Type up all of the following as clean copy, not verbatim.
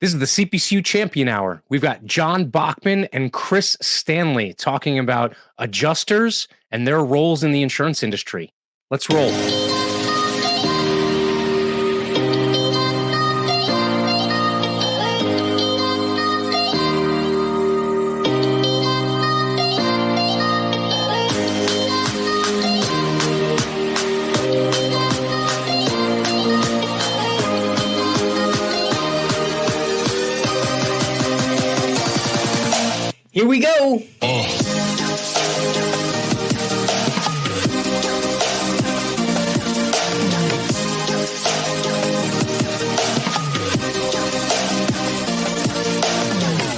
This is the CPCU Champion Hour. We've got John Bachmann and Chris Stanley talking about adjusters and their roles in the insurance industry. Let's roll. Here we go.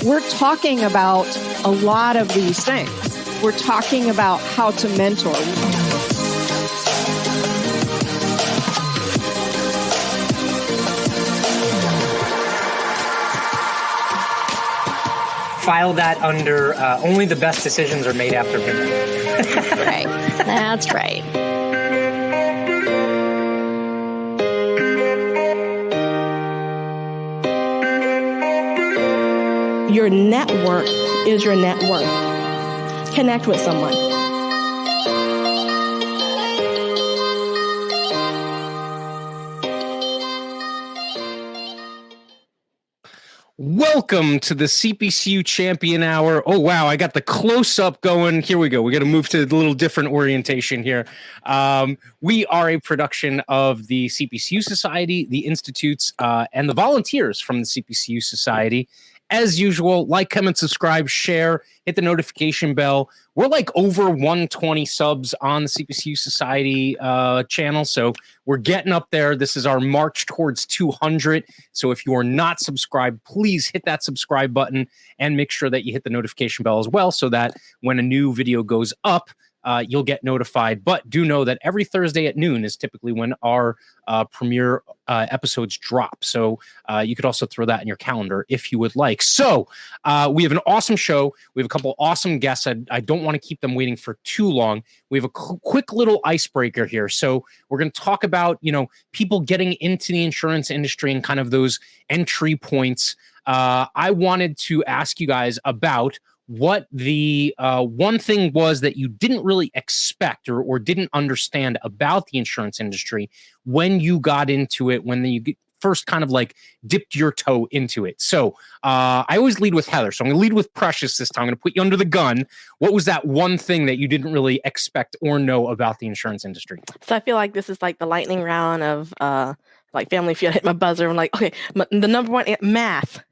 We're talking about a lot of these things. We're talking about how to mentor. File that under only the best decisions are made after midnight. Right. That's right. Your network is your net worth. Connect with someone. Welcome to the CPCU Champion Hour. Oh, wow. I got the close-up going. Here we go. We got to move to a little different orientation here. We are a production of the CPCU Society, the institutes, and the volunteers from the CPCU Society. As usual, like, comment, subscribe, share, hit the notification bell. We're like over 120 subs on the CPCU Society channel, so we're getting up there. This is our march towards 200. So if you are not subscribed, please hit that subscribe button and make sure that you hit the notification bell as well so that when a new video goes up, you'll get notified. But do know that every Thursday at noon is typically when our premiere episodes drop. So you could also throw that in your calendar if you would like. So we have an awesome show. We have a couple awesome guests. I don't want to keep them waiting for too long. We have a quick little icebreaker here. So we're going to talk about, people getting into the insurance industry and kind of those entry points. I wanted to ask you guys about what the one thing was that you didn't really expect or didn't understand about the insurance industry when you got into it, when you first kind of like dipped your toe into it. So I always lead with Heather. So I'm going to lead with Precious this time. I'm going to put you under the gun. What was that one thing that you didn't really expect or know about the insurance industry? So I feel like this is like the lightning round of like Family Feud. I hit my buzzer. I'm like, okay, the number one, math.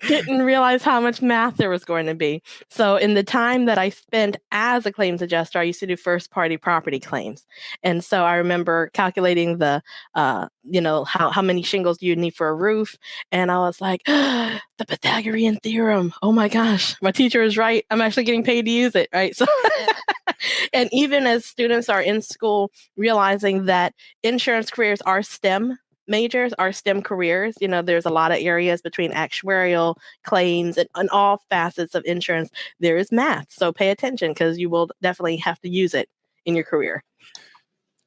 Didn't realize how much math there was going to be. So in the time that I spent as a claims adjuster, I used to do first party property claims. And so I remember calculating the, how many shingles do you need for a roof? And I was like, the Pythagorean theorem. Oh my gosh, my teacher is right. I'm actually getting paid to use it, right? So, and even as students are in school, realizing that insurance careers are STEM majors, are STEM careers. There's a lot of areas between actuarial, claims, and all facets of insurance. There is math. So pay attention because you will definitely have to use it in your career.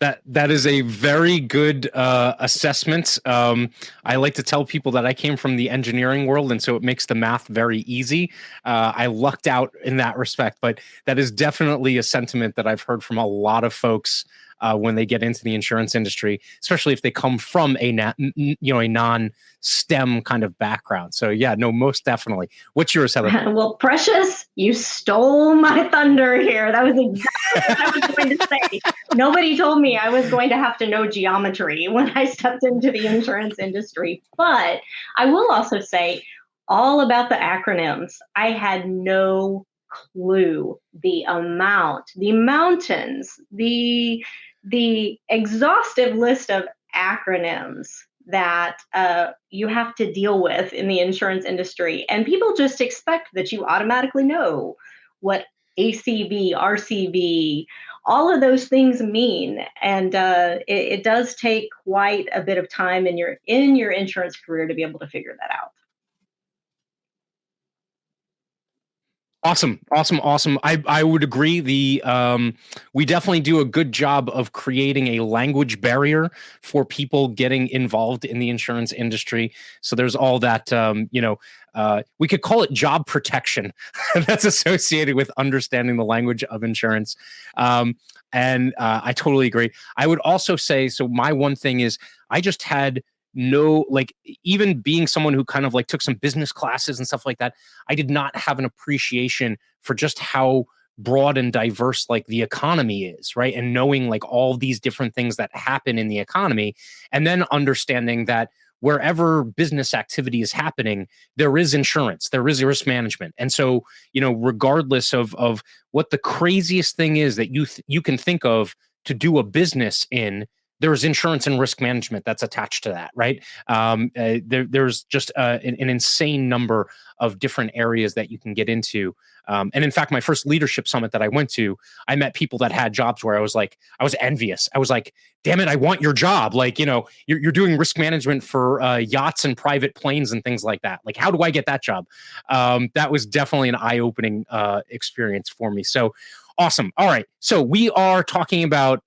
That is a very good assessment. I like to tell people that I came from the engineering world, and so it makes the math very easy. I lucked out in that respect, but that is definitely a sentiment that I've heard from a lot of folks when they get into the insurance industry, especially if they come from a non-STEM kind of background. So yeah, no, most definitely. What's yours, Heather? Well, Precious, you stole my thunder here. That was exactly what I was going to say. Nobody told me I was going to have to know geometry when I stepped into the insurance industry. But I will also say all about the acronyms. I had no clue the amount, the mountains, the exhaustive list of acronyms that you have to deal with in the insurance industry. And people just expect that you automatically know what ACV, RCV, all of those things mean. And it does take quite a bit of time in your insurance career to be able to figure that out. Awesome. I would agree. We definitely do a good job of creating a language barrier for people getting involved in the insurance industry. So there's all that, we could call it job protection that's associated with understanding the language of insurance. And I totally agree. I would also say, so my one thing is I just had even being someone who kind of like took some business classes and stuff like that, I did not have an appreciation for just how broad and diverse like the economy is, right? And knowing like all these different things that happen in the economy, and then understanding that wherever business activity is happening, there is insurance, there is risk management. And so, regardless of what the craziest thing is that you can think of to do a business in, there's insurance and risk management that's attached to that, right? There's just an insane number of different areas that you can get into. And in fact, my first leadership summit that I went to, I met people that had jobs where I was envious. I was like, damn it, I want your job. Like, you're doing risk management for yachts and private planes and things like that. Like, how do I get that job? That was definitely an eye-opening experience for me. So awesome. All right. So we are talking about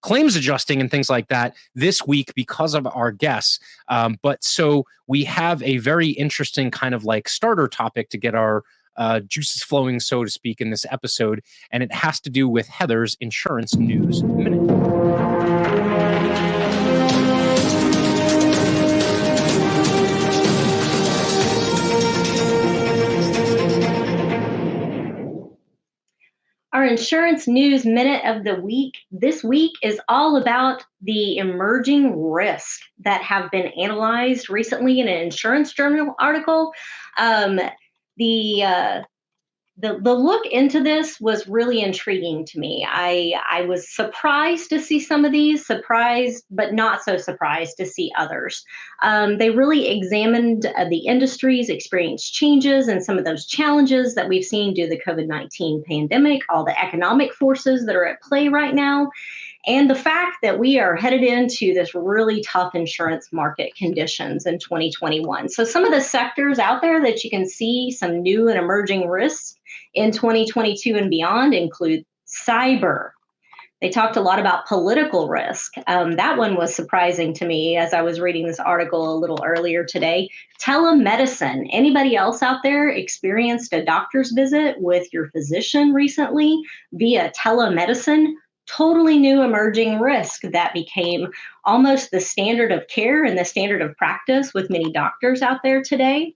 claims adjusting and things like that this week because of our guests. But so we have a very interesting kind of like starter topic to get our juices flowing, so to speak, in this episode. And it has to do with Heather's Insurance News Minute. Our Insurance News Minute of the week this week is all about the emerging risks that have been analyzed recently in an insurance journal article. The look into this was really intriguing to me. I was surprised to see some of these, surprised but not so surprised to see others. They really examined the industry's experienced changes and some of those challenges that we've seen due to the COVID-19 pandemic, all the economic forces that are at play right now, and the fact that we are headed into this really tough insurance market conditions in 2021. So some of the sectors out there that you can see some new and emerging risks in 2022 and beyond include cyber. They talked a lot about political risk. That one was surprising to me as I was reading this article a little earlier today. Telemedicine. Anybody else out there experienced a doctor's visit with your physician recently via telemedicine? Totally new emerging risk that became almost the standard of care and the standard of practice with many doctors out there today.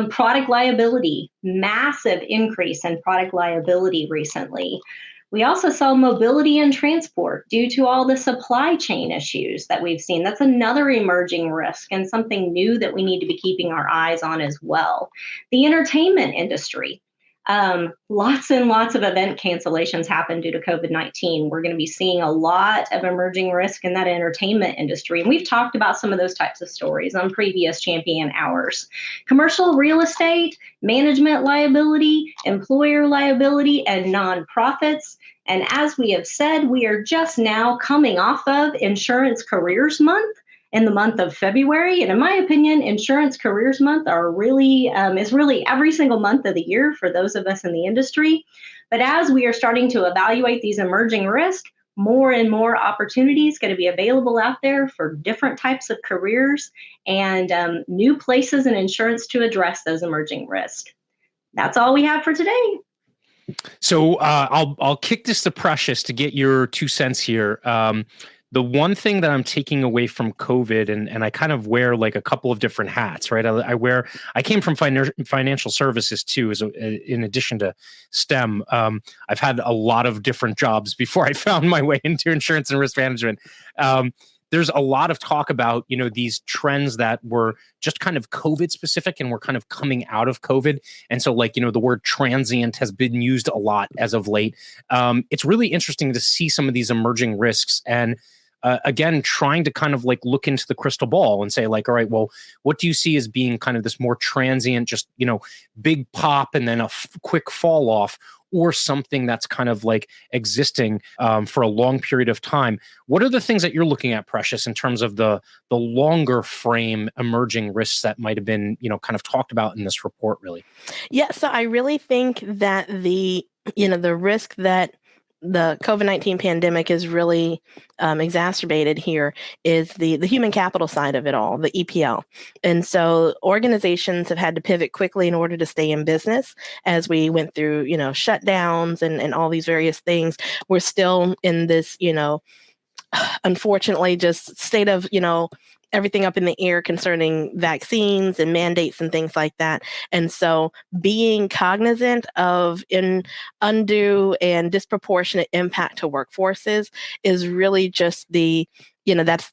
Product liability, massive increase in product liability recently. We also saw mobility and transport due to all the supply chain issues that we've seen. That's another emerging risk and something new that we need to be keeping our eyes on as well. The entertainment industry. Lots and lots of event cancellations happen due to COVID-19. We're going to be seeing a lot of emerging risk in that entertainment industry. And we've talked about some of those types of stories on previous Champion Hours. Commercial real estate, management liability, employer liability, and nonprofits. And as we have said, we are just now coming off of Insurance Careers Month in the month of February. And in my opinion, Insurance Careers Month is really every single month of the year for those of us in the industry. But as we are starting to evaluate these emerging risks, more and more opportunities going to be available out there for different types of careers and new places in insurance to address those emerging risks. That's all we have for today. So I'll kick this to Precious to get your 2 cents here. The one thing that I'm taking away from COVID, and I kind of wear like a couple of different hats, right? I came from financial services too, in addition to STEM. I've had a lot of different jobs before I found my way into insurance and risk management. There's a lot of talk about, these trends that were just kind of COVID specific and we're kind of coming out of COVID. And so the word transient has been used a lot as of late. It's really interesting to see some of these emerging risks and again, trying to kind of look into the crystal ball and say all right, well, what do you see as being kind of this more transient, just, big pop and then a quick fall off? or something that's kind of like existing for a long period of time. What are the things that you're looking at, Precious, in terms of the longer frame emerging risks that might have been, kind of talked about in this report, really? Yeah, so I really think that the risk that the COVID-19 pandemic is really exacerbated here is the human capital side of it all, the EPL. And so organizations have had to pivot quickly in order to stay in business as we went through, shutdowns and all these various things. We're still in this, unfortunately, just state of, everything up in the air concerning vaccines and mandates and things like that. And so being cognizant of undue and disproportionate impact to workforces is really just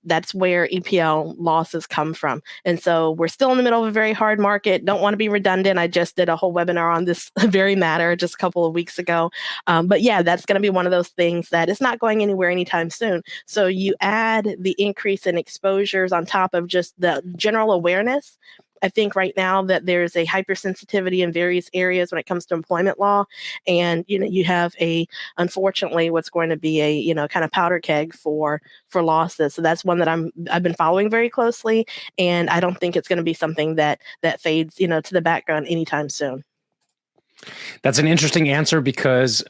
that's where EPL losses come from. And so we're still in the middle of a very hard market. Don't want to be redundant. I just did a whole webinar on this very matter just a couple of weeks ago. But yeah, that's going to be one of those things that is not going anywhere anytime soon. So you add the increase in exposures on top of just the general awareness. I think right now that there's a hypersensitivity in various areas when it comes to employment law. And, you have unfortunately, what's going to be a, kind of powder keg for losses. So that's one that I've been following very closely. And I don't think it's going to be something that fades, to the background anytime soon. That's an interesting answer because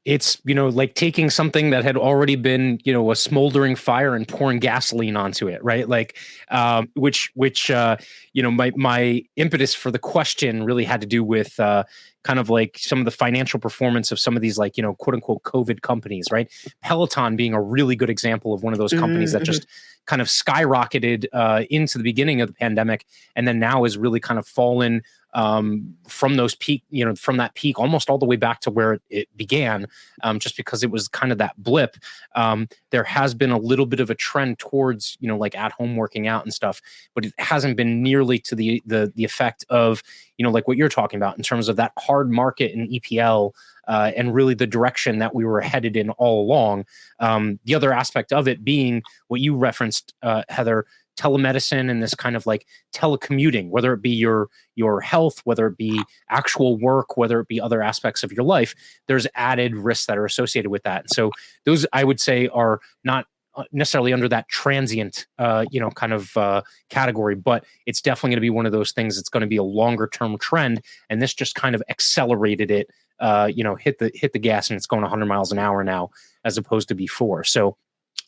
it's, like taking something that had already been, a smoldering fire and pouring gasoline onto it, right? Like, which my impetus for the question really had to do with kind of like some of the financial performance of some of these, like, quote unquote COVID companies, right? Peloton being a really good example of one of those companies that just kind of skyrocketed into the beginning of the pandemic, and then now is really kind of fallen from those peak, from that peak almost all the way back to where it began, just because it was kind of that blip. There has been a little bit of a trend towards, like at home working out and stuff, but it hasn't been nearly to the effect of, like what you're talking about in terms of that hard market in EPL, and really the direction that we were headed in all along. The other aspect of it being what you referenced, Heather, telemedicine and this kind of like telecommuting, whether it be your health, whether it be actual work, whether it be other aspects of your life, there's added risks that are associated with that. And so those, I would say, are not necessarily under that transient, kind of category, but it's definitely going to be one of those things that's going to be a longer term trend. And this just kind of accelerated it, hit the gas and it's going 100 miles an hour now, as opposed to before. So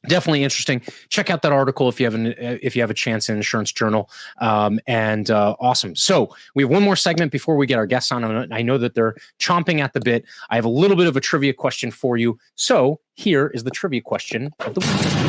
definitely interesting. Check out that article if you have a chance in Insurance Journal. And awesome. So we have one more segment before we get our guests on. I know that they're chomping at the bit. I have a little bit of a trivia question for you. So here is the trivia question of the week.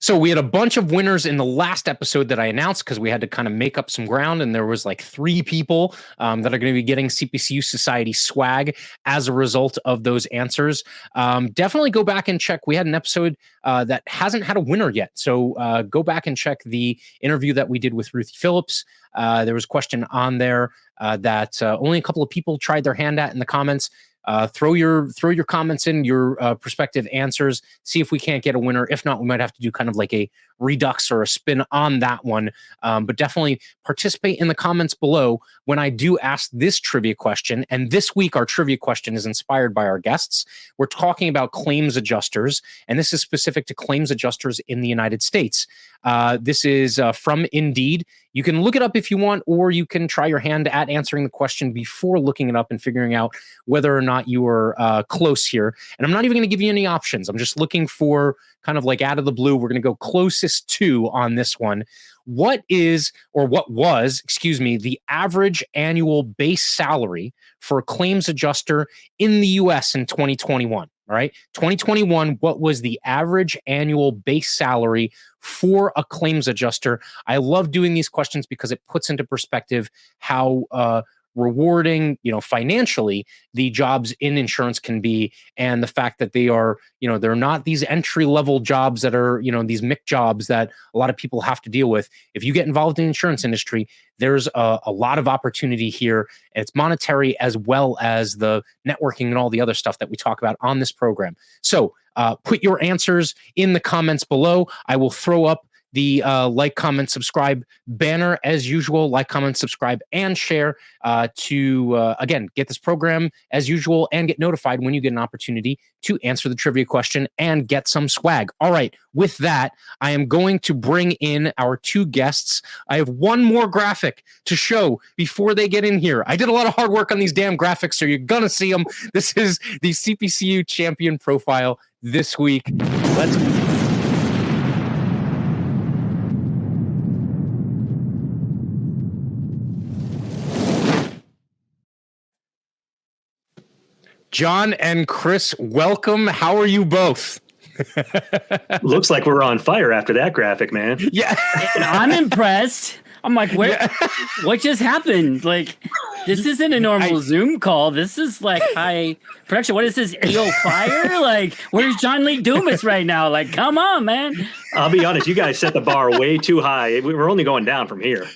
So we had a bunch of winners in the last episode that I announced because we had to kind of make up some ground, and there was like 3 people that are going to be getting CPCU Society swag as a result of those answers. Definitely go back and check. We had an episode that hasn't had a winner yet. So go back and check the interview that we did with Ruthie Phillips. There was a question on there that only a couple of people tried their hand at in the comments. Throw your comments in, your prospective answers, see if we can't get a winner. If not, we might have to do kind of like a redux or a spin on that one. But definitely participate in the comments below when I do ask this trivia question. And this week, our trivia question is inspired by our guests. We're talking about claims adjusters, and this is specific to claims adjusters in the United States. This is from Indeed. You can look it up if you want, or you can try your hand at answering the question before looking it up and figuring out whether or not you are close here. And I'm not even going to give you any options. I'm just looking for kind of like out of the blue. We're going to go closest to on this one. What was, the average annual base salary for a claims adjuster in the U.S. in 2021? All right, 2021, what was the average annual base salary for a claims adjuster? I love doing these questions because it puts into perspective how rewarding, financially, the jobs in insurance can be, and the fact that they are, they're not these entry-level jobs that are, these MIC jobs that a lot of people have to deal with. If you get involved in the insurance industry, there's a lot of opportunity here. It's monetary as well as the networking and all the other stuff that we talk about on this program. So put your answers in the comments below. I will throw up the like, comment, subscribe banner as usual. Like, comment, subscribe, and share to, again, get this program as usual and get notified when you get an opportunity to answer the trivia question and get some swag. All right. With that, I am going to bring in our two guests. I have one more graphic to show before they get in here. I did a lot of hard work on these damn graphics, so you're going to see them. This is the CPCU Champion Profile this week. Let's John and Chris, welcome. How are you both? Looks like we're on fire after that graphic, man. Yeah. And I'm impressed. I'm like, what just happened? Like, this isn't a normal Zoom call. This is like high production. What is this, EO Fire? Like, where's John Lee Dumas right now? Like, come on, man. I'll be honest, you guys set the bar way too high. We're only going down from here.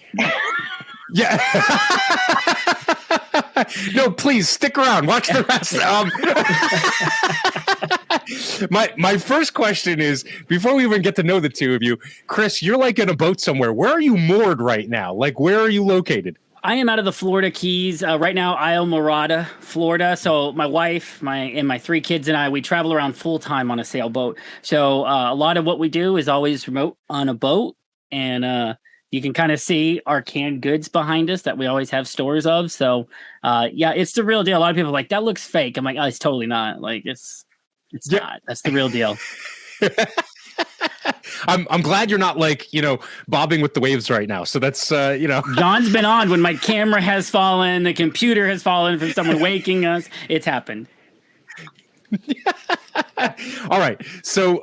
Yeah. No, please stick around. Watch the rest. My first question is, before we even get to know the two of you, Chris, you're like in a boat somewhere. Where are you moored right now? Like, where are you located? I am out of the Florida Keys right now, Islamorada, Florida. So my wife, my three kids and I, we travel around full time on a sailboat. So a lot of what we do is always remote on a boat, and you can kind of see our canned goods behind us that we always have stores of. So, yeah, it's the real deal. A lot of people are like, that looks fake. I'm like, oh, it's totally not. Like, it's not. That's the real deal. I'm glad you're not like, bobbing with the waves right now. So that's, John's been on when my camera has fallen, the computer has fallen from someone waking us. It's happened. All right. So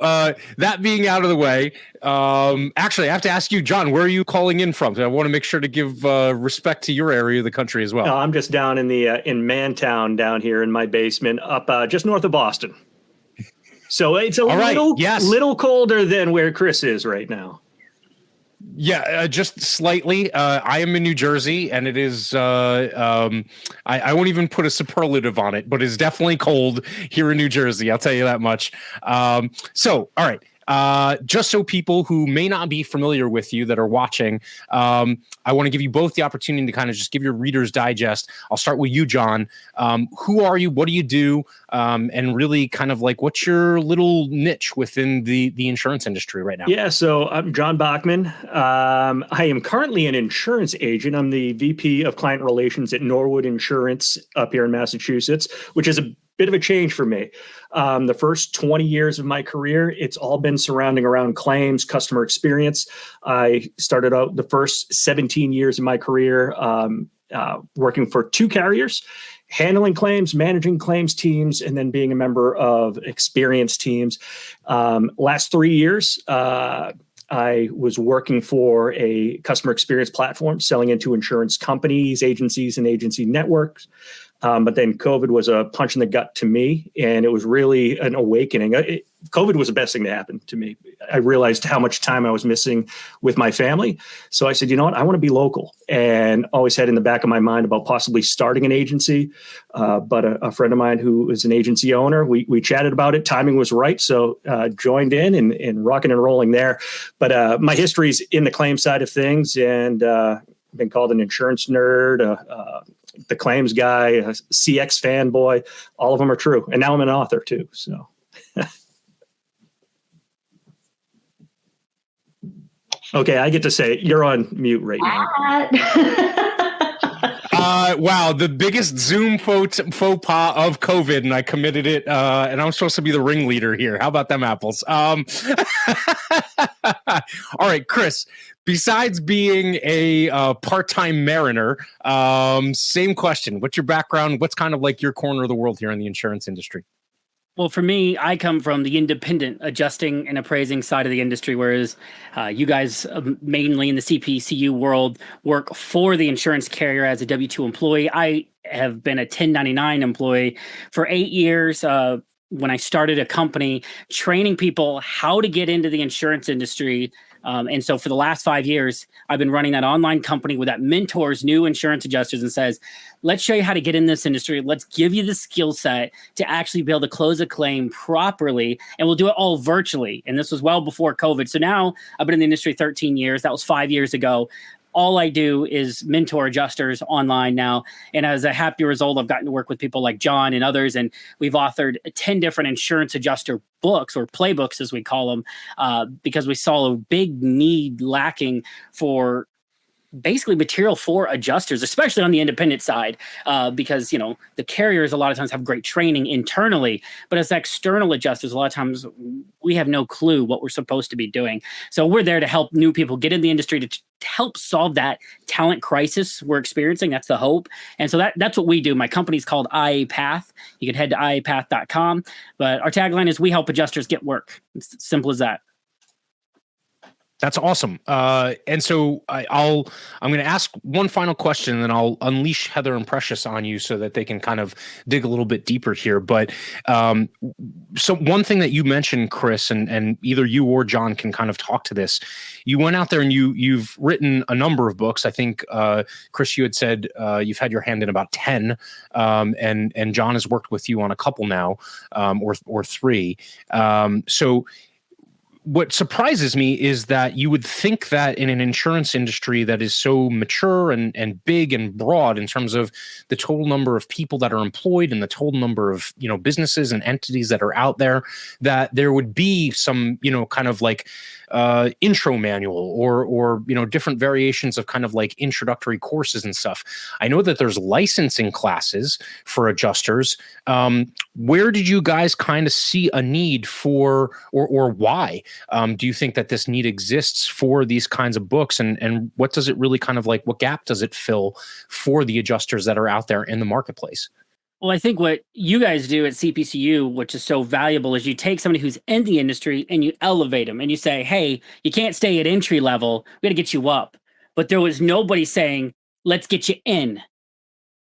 that being out of the way, actually, I have to ask you, John, where are you calling in from? I want to make sure to give respect to your area of the country as well. I'm just down in in Mantown down here in my basement, up just north of Boston. So it's a little colder than where Chris is right now. Yeah, just slightly. I am in New Jersey, and it is, I won't even put a superlative on it, but it's definitely cold here in New Jersey. I'll tell you that much. So, all right. Just so people who may not be familiar with you that are watching, I want to give you both the opportunity to kind of just give your Reader's Digest. I'll start with you, John. Who are you? What do you do? And really kind of like, what's your little niche within the insurance industry right now? Yeah, so I'm John Bachmann. I am currently an insurance agent. I'm the VP of Client Relations at Norwood Insurance up here in Massachusetts, which is a bit of a change for me. The first 20 years of my career, it's all been surrounding around claims, customer experience. I started out the first 17 years of my career working for two carriers, handling claims, managing claims teams, and then being a member of experience teams. Last 3 years, I was working for a customer experience platform, selling into insurance companies, agencies, and agency networks. But then COVID was a punch in the gut to me, and it was really an awakening. COVID was the best thing to happen to me. I realized how much time I was missing with my family. So I said, you know what, I want to be local, and always had in the back of my mind about possibly starting an agency. But a friend of mine who is an agency owner, we chatted about it. Timing was right. So joined in and rocking and rolling there. But my history's in the claim side of things, and been called an insurance nerd, the claims guy, a CX fanboy. All of them are true. And now I'm an author too. So. Okay, I get to say it. You're on mute right now. Wow, the biggest Zoom faux pas of COVID, and I committed it, and I'm supposed to be the ringleader here. How about them apples? All right, Chris, besides being a part-time mariner, same question. What's your background? What's kind of like your corner of the world here in the insurance industry? Well, for me, I come from the independent adjusting and appraising side of the industry, whereas you guys mainly in the CPCU world work for the insurance carrier as a W-2 employee. I have been a 1099 employee for 8 years. When I started a company training people how to get into the insurance industry And so for the last 5 years, I've been running that online company that mentors new insurance adjusters and says, let's show you how to get in this industry. Let's give you the skill set to actually be able to close a claim properly. And we'll do it all virtually. And this was well before COVID. So now I've been in the industry 13 years. That was 5 years ago. All I do is mentor adjusters online now. And as a happy result, I've gotten to work with people like John and others. And we've authored 10 different insurance adjuster books, or playbooks as we call them, because we saw a big need lacking for basically material for adjusters, especially on the independent side, because, you know, the carriers a lot of times have great training internally, but as external adjusters, a lot of times we have no clue what we're supposed to be doing. So we're there to help new people get in the industry to help solve that talent crisis we're experiencing. That's the hope. And so that's what we do. My company's called IA Path. You can head to iapath.com, but our tagline is we help adjusters get work. It's as simple as that. That's awesome. And so I'm going to ask one final question, and then I'll unleash Heather and Precious on you so that they can kind of dig a little bit deeper here. But so one thing that you mentioned, Chris, and either you or John can kind of talk to this. You went out there and you've written a number of books. I think, Chris, you had said you've had your hand in about 10, and John has worked with you on a couple now, or 3. So what surprises me is that you would think that in an insurance industry that is so mature and big and broad in terms of the total number of people that are employed and the total number of, you know, businesses and entities that are out there, that there would be some, you know, kind of like intro manual or, you know, different variations of kind of like introductory courses and stuff. I know that there's licensing classes for adjusters. Where did you guys kind of see a need for, or why? Do you think that this need exists for these kinds of books, and what does it really kind of like, what gap does it fill for the adjusters that are out there in the marketplace? Well, I think what you guys do at CPCU, which is so valuable, is you take somebody who's in the industry and you elevate them and you say, hey, you can't stay at entry level. We got to get you up. But there was nobody saying, let's get you in.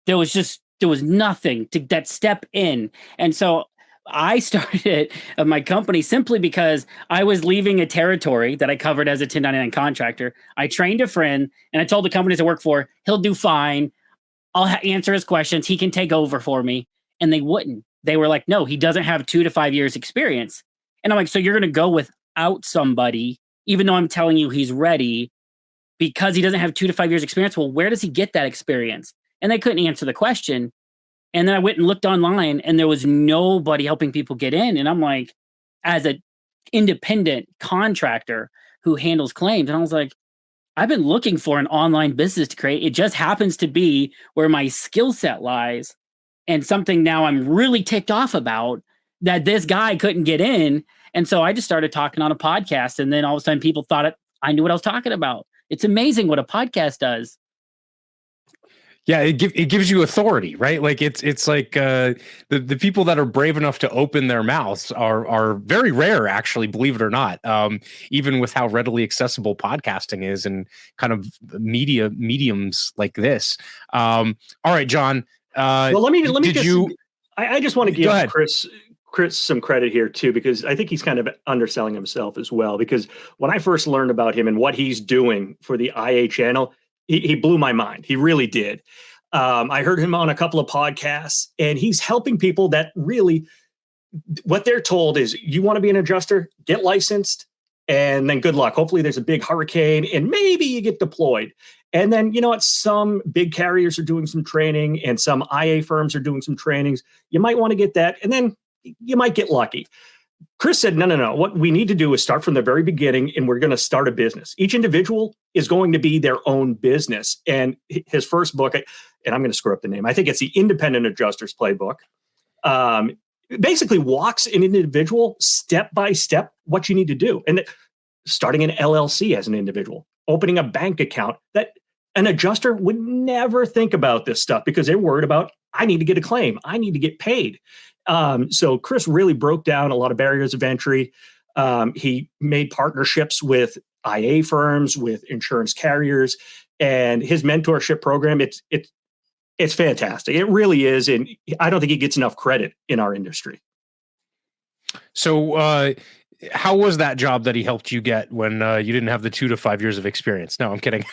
There was nothing to that step in. And so I started my company simply because I was leaving a territory that I covered as a 1099 contractor. I trained a friend and I told the companies I work for, he'll do fine. I'll answer his questions. He can take over for me. And they wouldn't. They were like, no, he doesn't have 2 to 5 years experience. And I'm like, so you're going to go without somebody, even though I'm telling you he's ready, because he doesn't have 2 to 5 years experience? Well, where does he get that experience? And they couldn't answer the question. And then I went and looked online and there was nobody helping people get in. And I'm like, as an independent contractor who handles claims, and I was like, I've been looking for an online business to create. It just happens to be where my skill set lies, and something now I'm really ticked off about that this guy couldn't get in. And so I just started talking on a podcast, and then all of a sudden people thought I knew what I was talking about. It's amazing what a podcast does. Yeah, it gives you authority, right? Like it's like the people that are brave enough to open their mouths are very rare, actually, believe it or not. Even with how readily accessible podcasting is and kind of mediums like this. All right, John. Well, let me I just want to give Chris some credit here too, because I think he's kind of underselling himself as well. Because when I first learned about him and what he's doing for the IA channel, he blew my mind. He really did. I heard him on a couple of podcasts, and he's helping people that really, what they're told is, you want to be an adjuster, get licensed, and then good luck. Hopefully there's a big hurricane and maybe you get deployed. And then, you know what, some big carriers are doing some training and some IA firms are doing some trainings. You might want to get that, and then you might get lucky. Chris said, no. What we need to do is start from the very beginning, and we're going to start a business. Each individual is going to be their own business. And his first book, and I'm going to screw up the name, I think it's the Independent Adjusters Playbook, basically walks an individual step by step what you need to do. And starting an LLC as an individual, opening a bank account, that an adjuster would never think about this stuff because they're worried about, I need to get a claim, I need to get paid. So Chris really broke down a lot of barriers of entry. He made partnerships with IA firms, with insurance carriers, and his mentorship program, it's fantastic. It really is. And I don't think he gets enough credit in our industry. So how was that job that he helped you get when you didn't have the 2 to 5 years of experience? No, I'm kidding.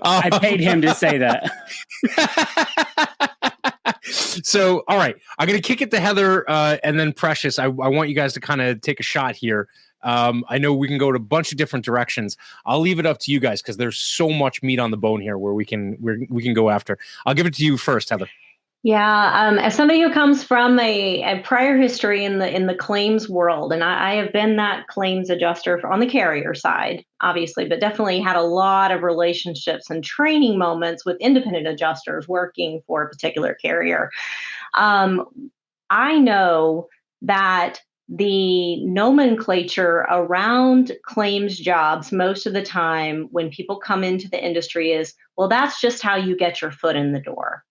I paid him to say that. So, all right, I'm going to kick it to Heather and then Precious. I want you guys to kind of take a shot here. I know we can go to a bunch of different directions. I'll leave it up to you guys because there's so much meat on the bone here where we can go after. I'll give it to you first, Heather. Yeah, as somebody who comes from a prior history in the claims world, and I have been that claims adjuster on the carrier side, obviously, but definitely had a lot of relationships and training moments with independent adjusters working for a particular carrier. I know that the nomenclature around claims jobs most of the time when people come into the industry is, well, that's just how you get your foot in the door.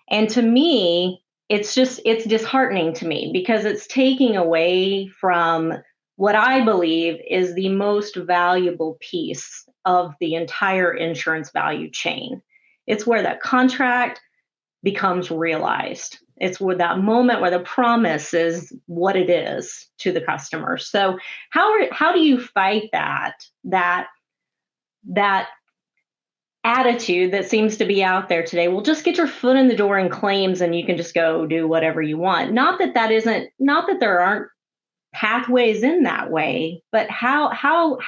And to me, it's disheartening to me because it's taking away from what I believe is the most valuable piece of the entire insurance value chain. It's where that contract becomes realized. It's where that moment where the promise is what it is to the customer. So how do you fight that attitude that seems to be out there today? Well, just get your foot in the door in claims and you can just go do whatever you want. Not that there aren't pathways in that way, but how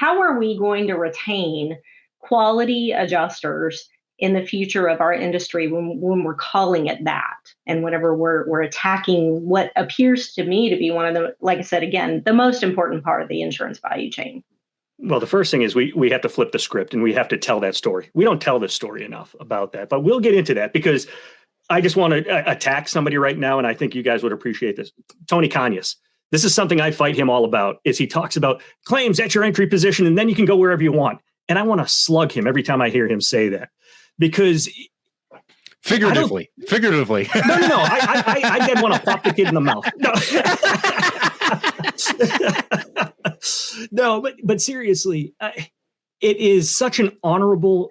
are we going to retain quality adjusters in the future of our industry when we're calling it that, and whenever we're attacking what appears to me to be one of the, like I said again, the most important part of the insurance value chain? Well, the first thing is we have to flip the script and we have to tell that story. We don't tell this story enough about that, but we'll get into that because I just want to attack somebody right now, and I think you guys would appreciate this. Tony Conyas. This is something I fight him all about, is he talks about claims at your entry position and then you can go wherever you want. And I want to slug him every time I hear him say that because figuratively. No. I did want to pop the kid in the mouth. No, but seriously, it is such an honorable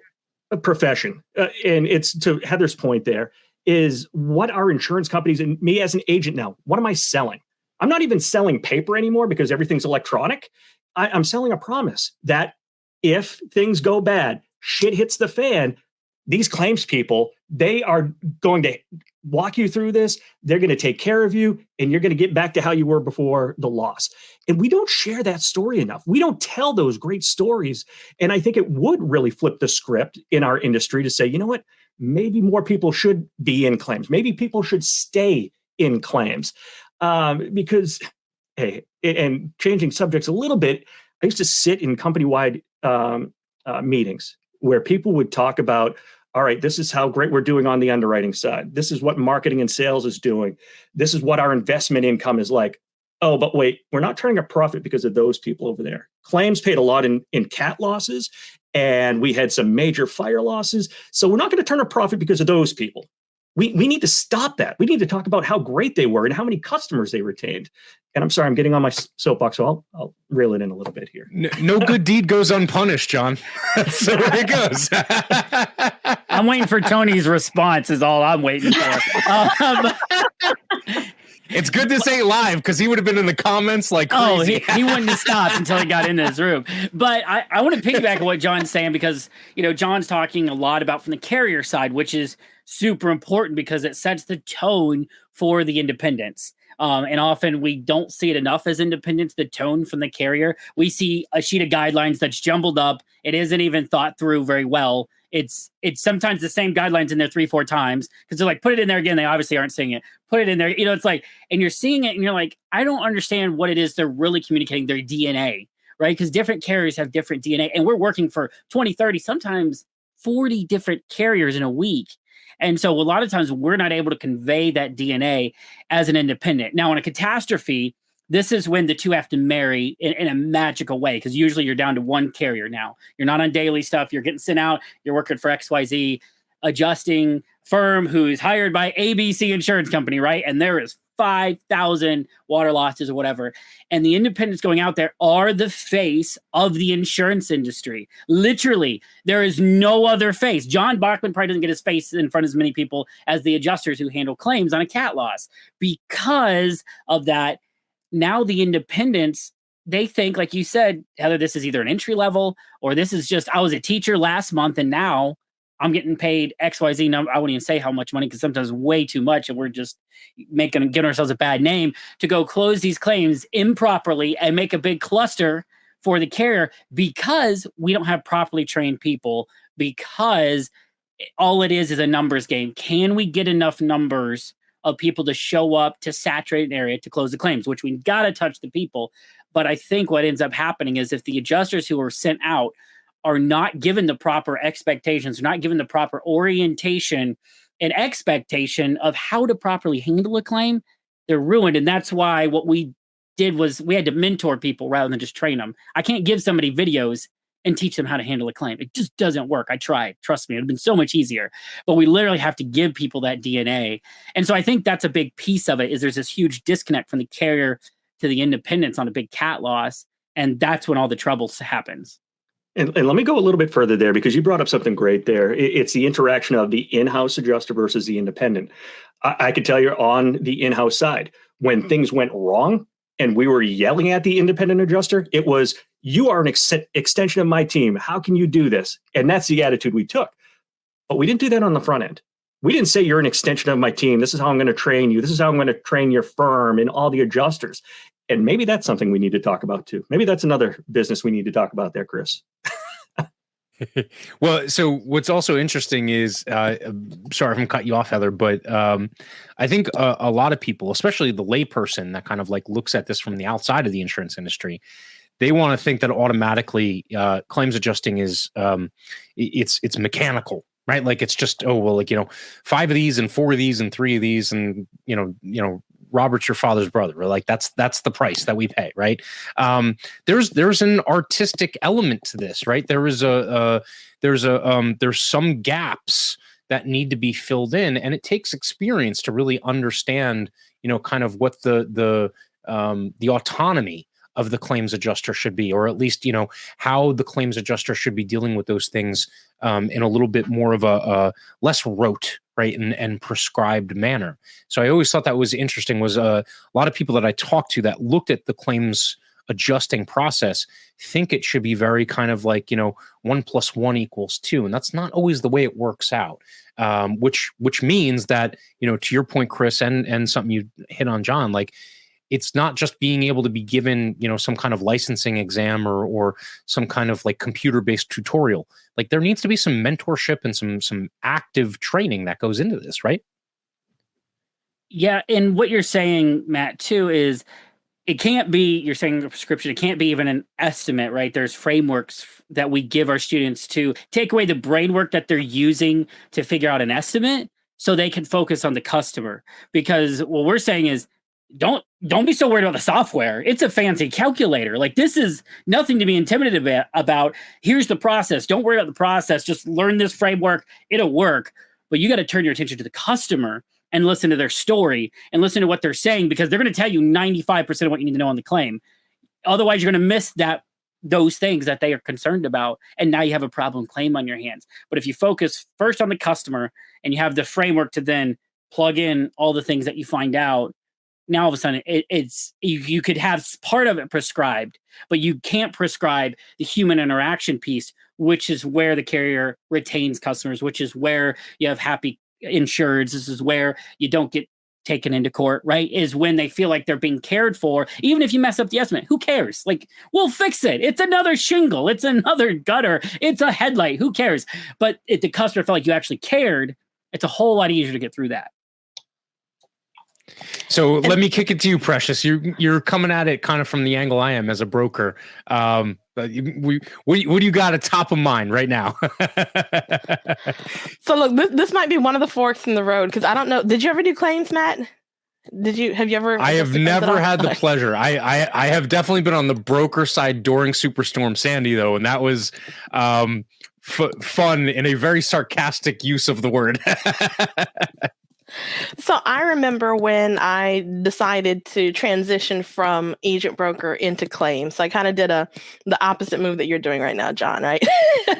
profession. And it's to Heather's point there is what our insurance companies and me as an agent now, what am I selling? I'm not even selling paper anymore because everything's electronic. I'm selling a promise that if things go bad, shit hits the fan, these claims people, they are going to walk you through this. They're going to take care of you, and you're going to get back to how you were before the loss. And we don't share that story enough. We don't tell those great stories. And I think it would really flip the script in our industry to say, you know what, maybe more people should be in claims. Maybe people should stay in claims. Because, hey, and changing subjects a little bit, I used to sit in company-wide meetings where people would talk about, all right, this is how great we're doing on the underwriting side. This is what marketing and sales is doing. This is what our investment income is like. Oh, but wait, we're not turning a profit because of those people over there. Claims paid a lot in cat losses, and we had some major fire losses. So we're not going to turn a profit because of those people. We need to stop that. We need to talk about how great they were and how many customers they retained. And I'm sorry, I'm getting on my soapbox, so I'll reel it in a little bit here. No good deed goes unpunished, John. That's the way it goes. I'm waiting for Tony's response is all I'm waiting for. It's good this ain't live because he would have been in the comments like crazy. He wouldn't have stopped until he got in this room. But I want to piggyback on what John's saying because, John's talking a lot about from the carrier side, which is super important because it sets the tone for the independents. And often we don't see it enough as independents, the tone from the carrier. We see a sheet of guidelines that's jumbled up. It isn't even thought through very well. It's sometimes the same guidelines in there 3-4 times because they're like, put it in there again. They obviously aren't seeing it. Put it in there. It's like, and you're seeing it and you're like, I don't understand what it is they're really communicating, their DNA, right? Because different carriers have different DNA and we're working for 20, 30, sometimes 40 different carriers in a week. And so a lot of times we're not able to convey that DNA as an independent. Now, on a catastrophe, this is when the two have to marry in a magical way because usually you're down to one carrier now. You're not on daily stuff. You're getting sent out. You're working for XYZ adjusting firm who's hired by ABC Insurance Company, right? And there is 5,000 water losses or whatever. And the independents going out there are the face of the insurance industry. Literally, there is no other face. John Bachmann probably doesn't get his face in front of as many people as the adjusters who handle claims on a cat loss because of that now the independents, they think, like you said, Heather, this is either an entry level or this is just, I was a teacher last month and now I'm getting paid XYZ number. I wouldn't even say how much money because sometimes way too much. And we're just giving ourselves a bad name to go close these claims improperly and make a big cluster for the carrier because we don't have properly trained people, because all it is a numbers game. Can we get enough numbers of people to show up to saturate an area to close the claims, which we got to touch the people. But I think what ends up happening is if the adjusters who are sent out are not given the proper expectations, not given the proper orientation and expectation of how to properly handle a claim, they're ruined. And that's why what we did was we had to mentor people rather than just train them. I can't give somebody videos and teach them how to handle a claim. It just doesn't work. I tried. Trust me, it would have been so much easier. But we literally have to give people that DNA. And so I think that's a big piece of it, is there's this huge disconnect from the carrier to the independents on a big cat loss. And that's when all the trouble happens. And let me go a little bit further there, because you brought up something great there. It's the interaction of the in-house adjuster versus the independent. I could tell you on the in-house side, when things went wrong and we were yelling at the independent adjuster, it was, you are an extension of my team. How can you do this? And that's the attitude we took. But we didn't do that on the front end. We didn't say, you're an extension of my team. This is how I'm going to train you. This is how I'm going to train your firm and all the adjusters. And maybe that's something we need to talk about too. Maybe that's another business we need to talk about there, Chris. Well, so what's also interesting is, sorry if I'm cutting you off, Heather, but I think a lot of people, especially the layperson that kind of like looks at this from the outside of the insurance industry, they want to think that automatically claims adjusting is it's mechanical, right? Like it's just, oh, well, like, 5 of these and 4 of these and 3 of these and, Robert's your father's brother, or like that's the price that we pay, right? There's an artistic element to this, right? There's some gaps that need to be filled in, and it takes experience to really understand, kind of what the autonomy of the claims adjuster should be, or at least, how the claims adjuster should be dealing with those things in a little bit more of a less rote, right, and prescribed manner. So I always thought that was interesting, was a lot of people that I talked to that looked at the claims adjusting process think it should be very kind of like, 1 + 1 = 2. And that's not always the way it works out, which means that, to your point, Chris, and something you hit on, John, like, it's not just being able to be given, some kind of licensing exam or some kind of like computer-based tutorial. Like there needs to be some mentorship and some active training that goes into this, right? Yeah, and what you're saying, Matt, too, is it can't be, you're saying a prescription, it can't be even an estimate, right? There's frameworks that we give our students to take away the brain work that they're using to figure out an estimate so they can focus on the customer. Because what we're saying is, don't be so worried about the software. It's a fancy calculator. Like, this is nothing to be intimidated about. Here's the process. Don't worry about the process. Just learn this framework. It'll work. But you got to turn your attention to the customer and listen to their story and listen to what they're saying, because they're going to tell you 95% of what you need to know on the claim. Otherwise, you're going to miss those things that they are concerned about. And now you have a problem claim on your hands. But if you focus first on the customer and you have the framework to then plug in all the things that you find out, now all of a sudden it's you could have part of it prescribed, but you can't prescribe the human interaction piece, which is where the carrier retains customers, which is where you have happy insureds. This is where you don't get taken into court, right? Is when they feel like they're being cared for. Even if you mess up the estimate, who cares? Like, we'll fix it. It's another shingle. It's another gutter. It's a headlight. Who cares? But if the customer felt like you actually cared, it's a whole lot easier to get through that. So let me kick it to you, Precious. You're coming at it kind of from the angle I am as a broker. What do you got at top of mind right now? So look, this might be one of the forks in the road, because I don't know. Did you ever do claims, Matt? Have you ever? I have never had the pleasure. I have definitely been on the broker side during Superstorm Sandy, though, and that was fun in a very sarcastic use of the word. So I remember when I decided to transition from agent broker into claims. So I kind of did the opposite move that you're doing right now, John, right?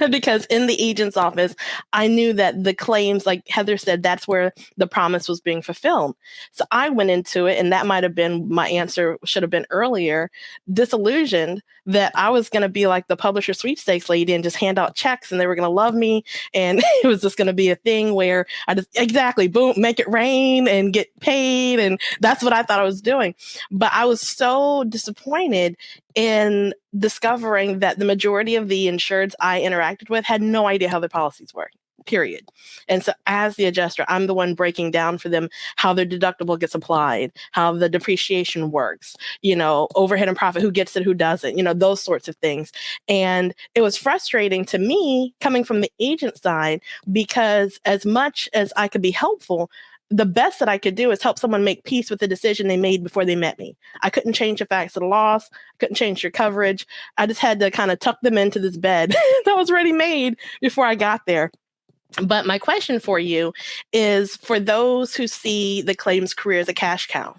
Because in the agent's office, I knew that the claims, like Heather said, that's where the promise was being fulfilled. So I went into it, and that might have been my answer, should have been earlier, disillusioned that I was going to be like the publisher sweepstakes lady and just hand out checks and they were going to love me. And it was just going to be a thing where I just, exactly, boom, make it rain and get paid. And that's what I thought I was doing. But I was so disappointed in discovering that the majority of the insureds I interacted with had no idea how their policies work. Period. And so as the adjuster, I'm the one breaking down for them how their deductible gets applied, how the depreciation works, overhead and profit, who gets it, who doesn't, those sorts of things. And it was frustrating to me coming from the agent side, because as much as I could be helpful, the best that I could do is help someone make peace with the decision they made before they met me. I couldn't change the facts of the loss. I couldn't change your coverage. I just had to kind of tuck them into this bed that was already made before I got there. But my question for you is, for those who see the claims career as a cash cow,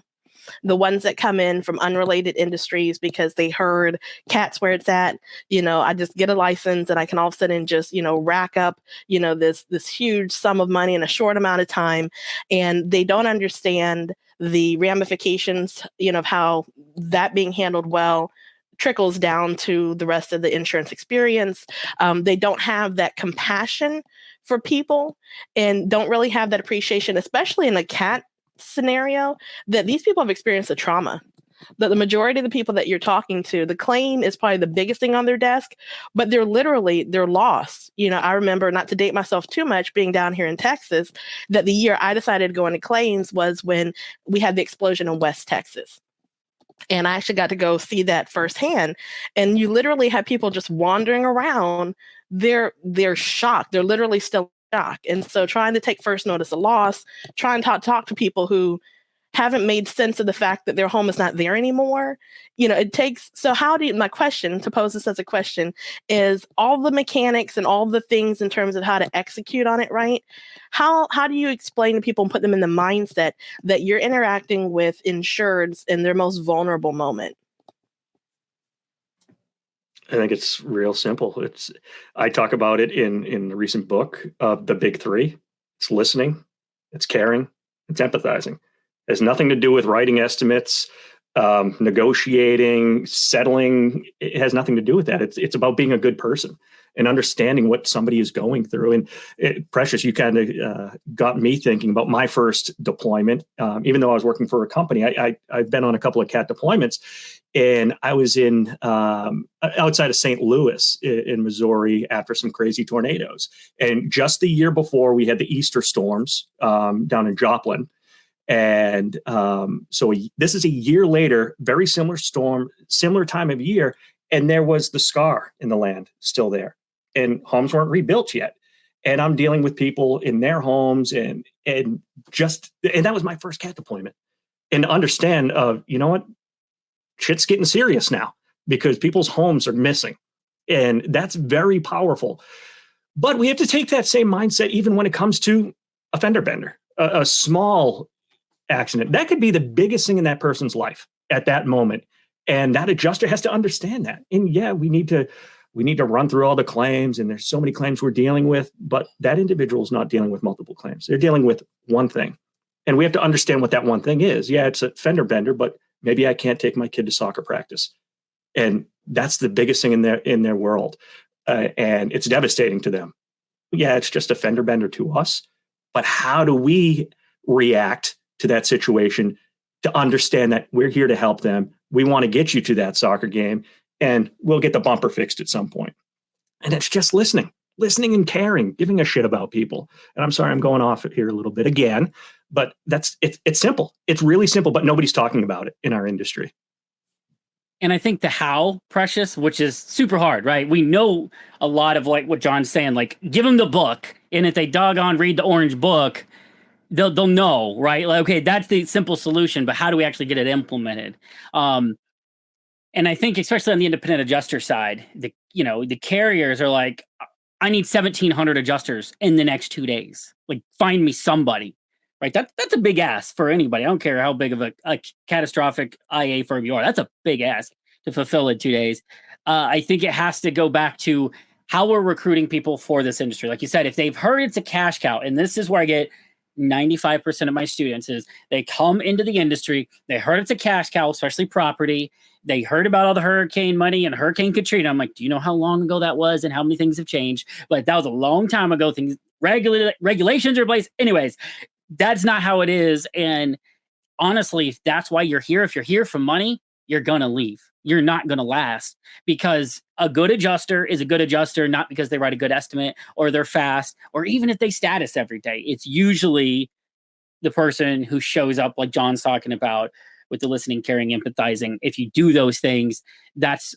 the ones that come in from unrelated industries because they heard cat's where it's at, I just get a license and I can all of a sudden just, rack up, this huge sum of money in a short amount of time. And they don't understand the ramifications, of how that being handled well trickles down to the rest of the insurance experience. They don't have that compassion for people and don't really have that appreciation, especially in a cat scenario, that these people have experienced a trauma. That the majority of the people that you're talking to, the claim is probably the biggest thing on their desk, but they're lost. I remember, not to date myself too much, being down here in Texas, that the year I decided to go into claims was when we had the explosion in West Texas. And I actually got to go see that firsthand. And you literally had people just wandering around. They're shocked. They're literally still shocked. And so trying to take first notice of loss, trying to talk to people who haven't made sense of the fact that their home is not there anymore. It takes, so my question, to pose this as a question, is all the mechanics and all the things in terms of how to execute on it, right? How do you explain to people and put them in the mindset that you're interacting with insureds in their most vulnerable moment? I think it's real simple. I talk about it in the recent book of the big three. It's listening, it's caring, it's empathizing. It has nothing to do with writing estimates, negotiating, settling. It has nothing to do with that. It's about being a good person and understanding what somebody is going through. And Precious, you kind of got me thinking about my first deployment. Even though I was working for a company, I've been on a couple of CAT deployments, and I was in outside of St. Louis in Missouri after some crazy tornadoes. And just the year before, we had the Easter storms down in Joplin. And so this is a year later, very similar storm, similar time of year, and there was the scar in the land still there, and homes weren't rebuilt yet. And I'm dealing with people in their homes, and that was my first CAT deployment. And to understand, you know what, shit's getting serious now because people's homes are missing, and that's very powerful. But we have to take that same mindset even when it comes to a fender bender, a small accident. That could be the biggest thing in that person's life at that moment. And that adjuster has to understand that. And yeah, we need to run through all the claims, and there's so many claims we're dealing with, but that individual is not dealing with multiple claims. They're dealing with one thing. And we have to understand what that one thing is. Yeah, it's a fender bender, but maybe I can't take my kid to soccer practice. And that's the biggest thing in their world. And it's devastating to them. Yeah, it's just a fender bender to us. But how do we react to that situation to understand that we're here to help them? We want to get you to that soccer game, and we'll get the bumper fixed at some point. And it's just listening and caring, giving a shit about people. And I'm sorry, I'm going off here a little bit again, but it's simple. It's really simple, but nobody's talking about it in our industry. And I think the how, Precious, which is super hard, right? We know a lot of like what John's saying, like give them the book, and if they doggone read the orange book, they'll know, right? Like, okay, that's the simple solution, but how do we actually get it implemented? And I think especially on the independent adjuster side, the carriers are like, I need 1,700 adjusters in the next 2 days. Like, find me somebody, right? That's a big ask for anybody. I don't care how big of a catastrophic IA firm you are. That's a big ask to fulfill in 2 days. I think it has to go back to how we're recruiting people for this industry. Like you said, if they've heard it's a cash cow, and this is where I get 95% of my students is they come into the industry, they heard it's a cash cow, especially property. They heard about all the hurricane money and Hurricane Katrina. I'm like, do you know how long ago that was and how many things have changed? But that was a long time ago. Things regulations are in place. Anyways, that's not how it is. And honestly, if that's why you're here, if you're here for money, you're going to leave. You're not going to last, because a good adjuster is a good adjuster, not because they write a good estimate or they're fast or even if they status every day. It's usually the person who shows up, like John's talking about, with the listening, caring, empathizing. If you do those things, that's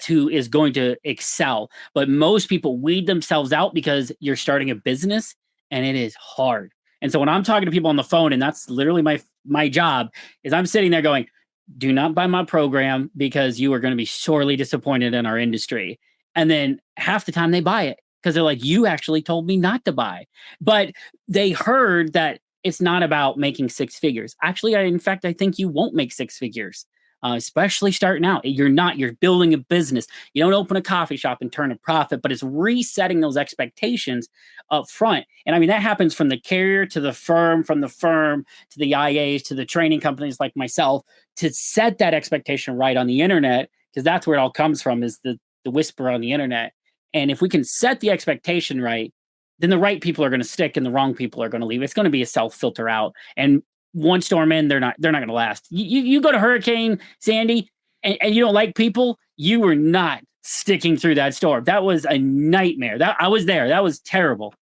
who is going to excel. But most people weed themselves out because you're starting a business and it is hard. And so when I'm talking to people on the phone, and that's literally my job, is I'm sitting there going, do not buy my program because you are going to be sorely disappointed in our industry. And then half the time they buy it because they're like, you actually told me not to buy. But they heard that it's not about making six figures. Actually, in fact, I think you won't make six figures, especially starting out. You're building a business. You don't open a coffee shop and turn a profit, but it's resetting those expectations up front. And I mean, that happens from the carrier to the firm, from the firm to the IAs, to the training companies like myself, to set that expectation right on the internet, because that's where it all comes from, is the whisper on the internet. And if we can set the expectation right, then the right people are going to stick and the wrong people are going to leave. It's going to be a self-filter out. And one storm in, they're not going to last. You go to Hurricane Sandy and you don't like people, you were not sticking through that storm. That was a nightmare. I was there. That was terrible.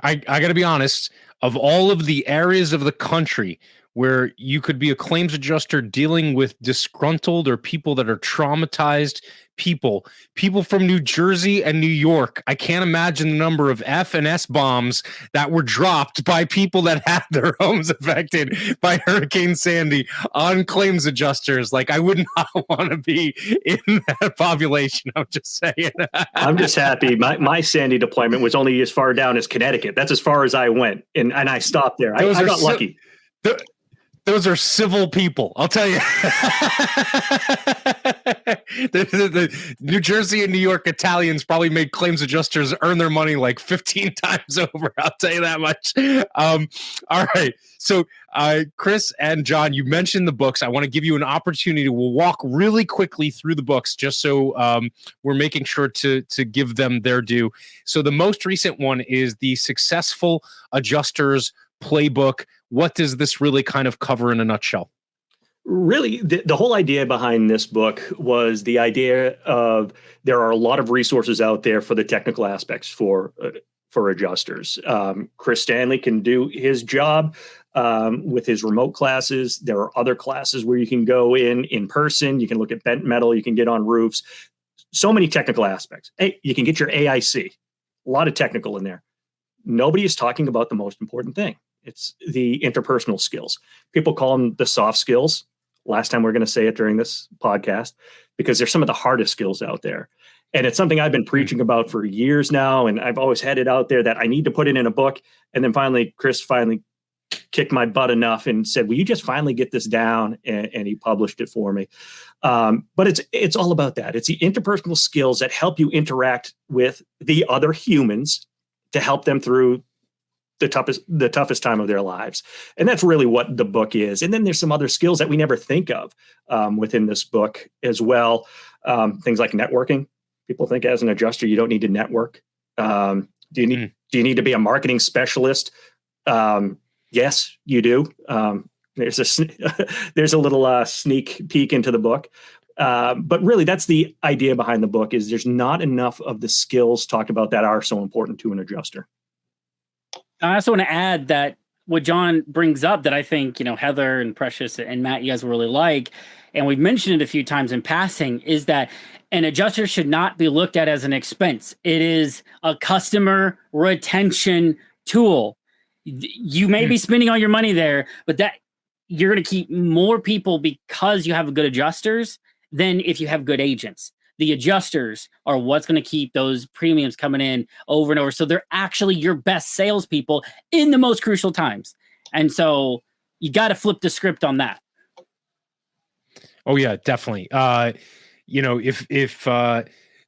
I got to be honest, of all of the areas of the country where you could be a claims adjuster dealing with disgruntled or people that are traumatized people from New Jersey and New York, I can't imagine the number of F and S bombs that were dropped by people that had their homes affected by Hurricane Sandy on claims adjusters. Like, I would not want to be in that population. I'm just saying. I'm just happy. My Sandy deployment was only as far down as Connecticut. That's as far as I went. And I stopped there. I got lucky. Those are civil people, I'll tell you. the New Jersey and New York Italians probably made claims adjusters earn their money like 15 times over. I'll tell you that much. All right. So, Chris and John, you mentioned the books. I want to give you an opportunity. We'll walk really quickly through the books just so we're making sure to give them their due. So the most recent one is the Successful Adjusters Playbook. What does this really kind of cover in a nutshell? Really, the whole idea behind this book was the idea of there are a lot of resources out there for the technical aspects for adjusters. Chris Stanley can do his job with his remote classes. There are other classes where you can go in person. You can look at bent metal. You can get on roofs. So many technical aspects. Hey, you can get your AIC. A lot of technical in there. Nobody is talking about the most important thing. It's the interpersonal skills. People call them the soft skills. Last time we're going to say it during this podcast, because they're some of the hardest skills out there. And it's something I've been preaching about for years now. And I've always had it out there that I need to put it in a book. And then finally, Chris finally kicked my butt enough and said, will you just finally get this down? And he published it for me. But it's all about that. It's the interpersonal skills that help you interact with the other humans to help them through the toughest time of their lives. And that's really what the book is. And then there's some other skills that we never think of within this book as well. Things like networking. People think as an adjuster, you don't need to network. Do you need to be a marketing specialist? Yes, you do. There's a little sneak peek into the book. But really, that's the idea behind the book, is there's not enough of the skills talked about that are so important to an adjuster. I also want to add that what John brings up that I think, Heather and Precious and Matt, you guys really like, and we've mentioned it a few times in passing, is that an adjuster should not be looked at as an expense. It is a customer retention tool. You may be spending all your money there, but that you're going to keep more people because you have good adjusters than if you have good agents. The adjusters are what's going to keep those premiums coming in over and over. So they're actually your best salespeople in the most crucial times. And so you got to flip the script on that. Oh yeah, definitely. If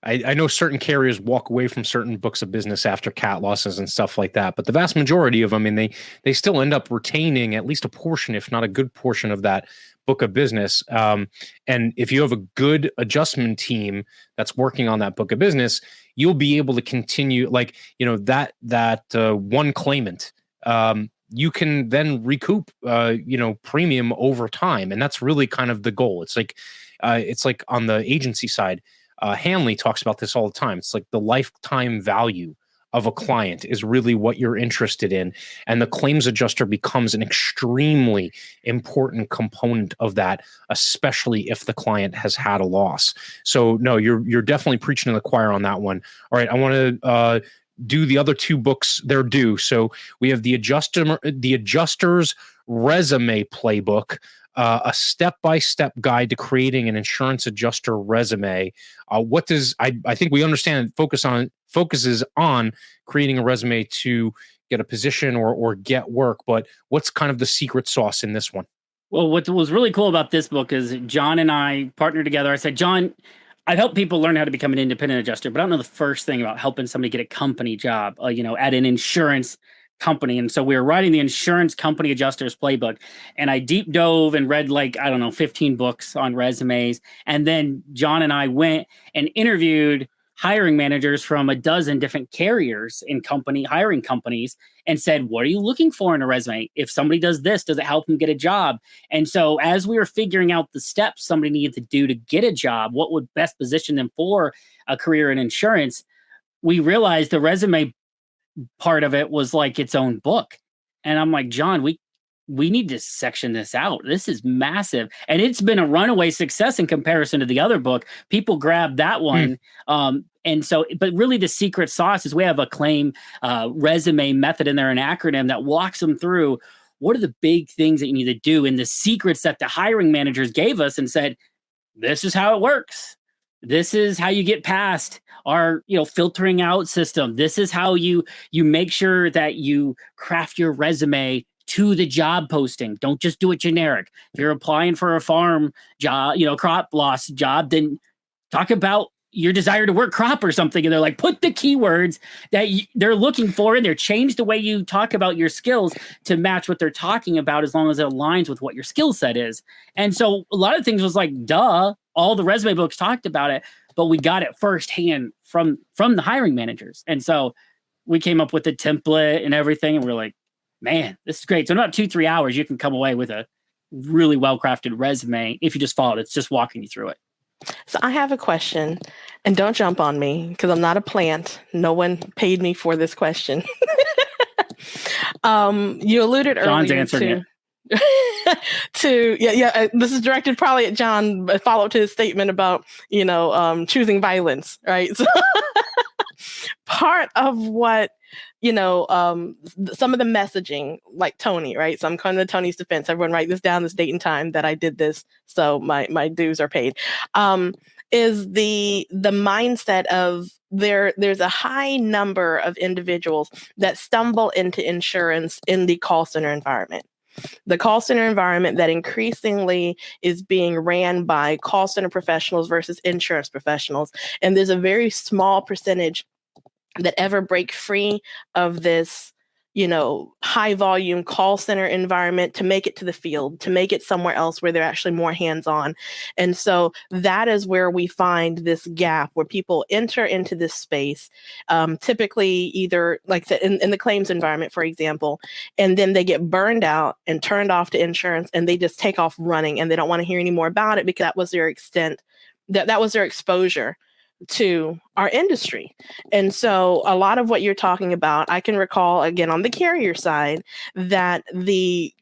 I know certain carriers walk away from certain books of business after cat losses and stuff like that, but the vast majority of them, and they still end up retaining at least a portion, if not a good portion of that book of business. And if you have a good adjustment team that's working on that book of business, you'll be able to continue, like, that one claimant, you can then recoup, premium over time. And that's really kind of the goal. It's like on the agency side, Hanley talks about this all the time. It's like the lifetime value of a client is really what you're interested in. And the claims adjuster becomes an extremely important component of that, especially if the client has had a loss. So no, you're definitely preaching to the choir on that one. All right. I want to, do the other two books they're due. So we have the Adjuster's Resume Playbook, a step-by-step guide to creating an insurance adjuster resume. What does I think we understand focuses on creating a resume to get a position or get work, but what's kind of the secret sauce in this one? Well, what was really cool about this book is John and I partnered together. I said, John, I've helped people learn how to become an independent adjuster, but I don't know the first thing about helping somebody get a company job, at an insurance company. And so we were writing the Insurance Company Adjusters Playbook, and I deep dove and read 15 books on resumes. And then John and I went and interviewed hiring managers from a dozen different carriers and hiring companies and said, what are you looking for in a resume? If somebody does this, does it help them get a job? And so as we were figuring out the steps somebody needed to do to get a job, what would best position them for a career in insurance, we realized the resume part of it was like its own book. And I'm like, John, we need to section this out. This is massive. And it's been a runaway success in comparison to the other book. People grab that one. And so, but really the secret sauce is we have a claim resume method in there, an acronym that walks them through what are the big things that you need to do, and the secrets that the hiring managers gave us and said, this is how it works. This is how you get past our, filtering out system. This is how you make sure that you craft your resume to the job posting. Don't just do it generic. If you're applying for a farm job, crop loss job, then talk about your desire to work crop or something. And they're like, put the keywords that they're looking for in there. Change the way you talk about your skills to match what they're talking about, as long as it aligns with what your skill set is. And so a lot of things was like, duh, all the resume books talked about it, but we got it firsthand from the hiring managers. And so we came up with the template and everything. And we're like, man, this is great. So in about 2-3 hours, you can come away with a really well-crafted resume if you just follow it. It's just walking you through it. So I have a question, and don't jump on me because I'm not a plant. No one paid me for this question. You alluded John's earlier answering it. This is directed probably at John, a follow-up to his statement about, choosing violence, right? So part of what, some of the messaging, like Tony, right? So I'm coming to Tony's defense. Everyone write this down, this date and time that I did this, so my dues are paid. Is the mindset of there's a high number of individuals that stumble into insurance in the call center environment. The call center environment that increasingly is being ran by call center professionals versus insurance professionals. And there's a very small percentage that ever break free of this, high volume call center environment to make it to the field, to make it somewhere else where they're actually more hands-on. And so that is where we find this gap where people enter into this space, typically either like in the claims environment, for example, and then they get burned out and turned off to insurance, and they just take off running, and they don't want to hear any more about it because that was their extent, that was their exposure to our industry. And so a lot of what you're talking about, I can recall again on the carrier side that the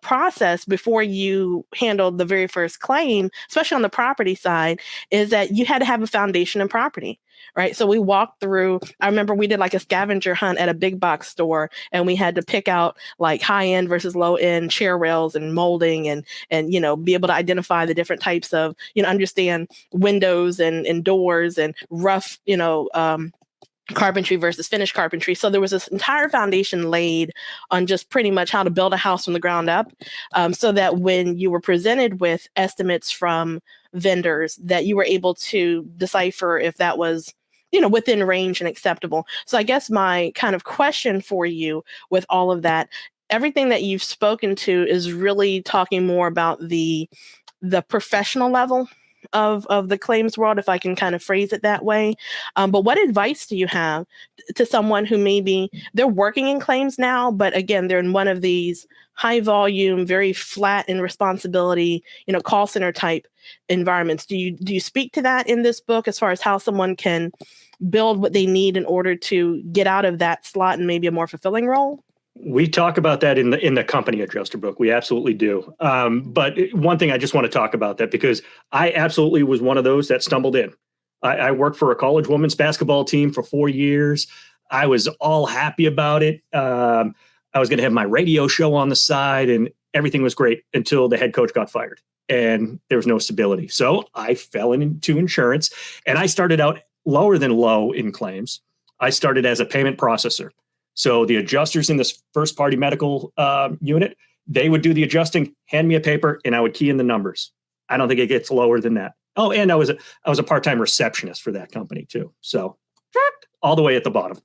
process before you handled the very first claim, especially on the property side, is that you had to have a foundation in property, right? So we walked through, I remember we did like a scavenger hunt at a big box store, and we had to pick out like high end versus low end chair rails and molding and be able to identify the different types of, understand windows and doors and rough, carpentry versus finished carpentry. So there was this entire foundation laid on just pretty much how to build a house from the ground up, so that when you were presented with estimates from vendors, that you were able to decipher if that was, within range and acceptable. So I guess my kind of question for you with all of that, everything that you've spoken to is really talking more about the professional level of the claims world, if I can kind of phrase it that way. But what advice do you have to someone who maybe they're working in claims now, but again, they're in one of these high volume, very flat in responsibility, call center type environments? Do you speak to that in this book as far as how someone can build what they need in order to get out of that slot and maybe a more fulfilling role? We talk about that in the company adjuster book. We absolutely do. But one thing I just want to talk about that, because I absolutely was one of those that stumbled in. I worked for a college women's basketball team for 4 years. I was all happy about it. I was going to have my radio show on the side and everything was great until the head coach got fired and there was no stability. So I fell into insurance and I started out lower than low in claims. I started as a payment processor. So the adjusters in this first party medical unit, they would do the adjusting, hand me a paper, and I would key in the numbers. I don't think it gets lower than that. Oh, and I was a part-time receptionist for that company too. So all the way at the bottom.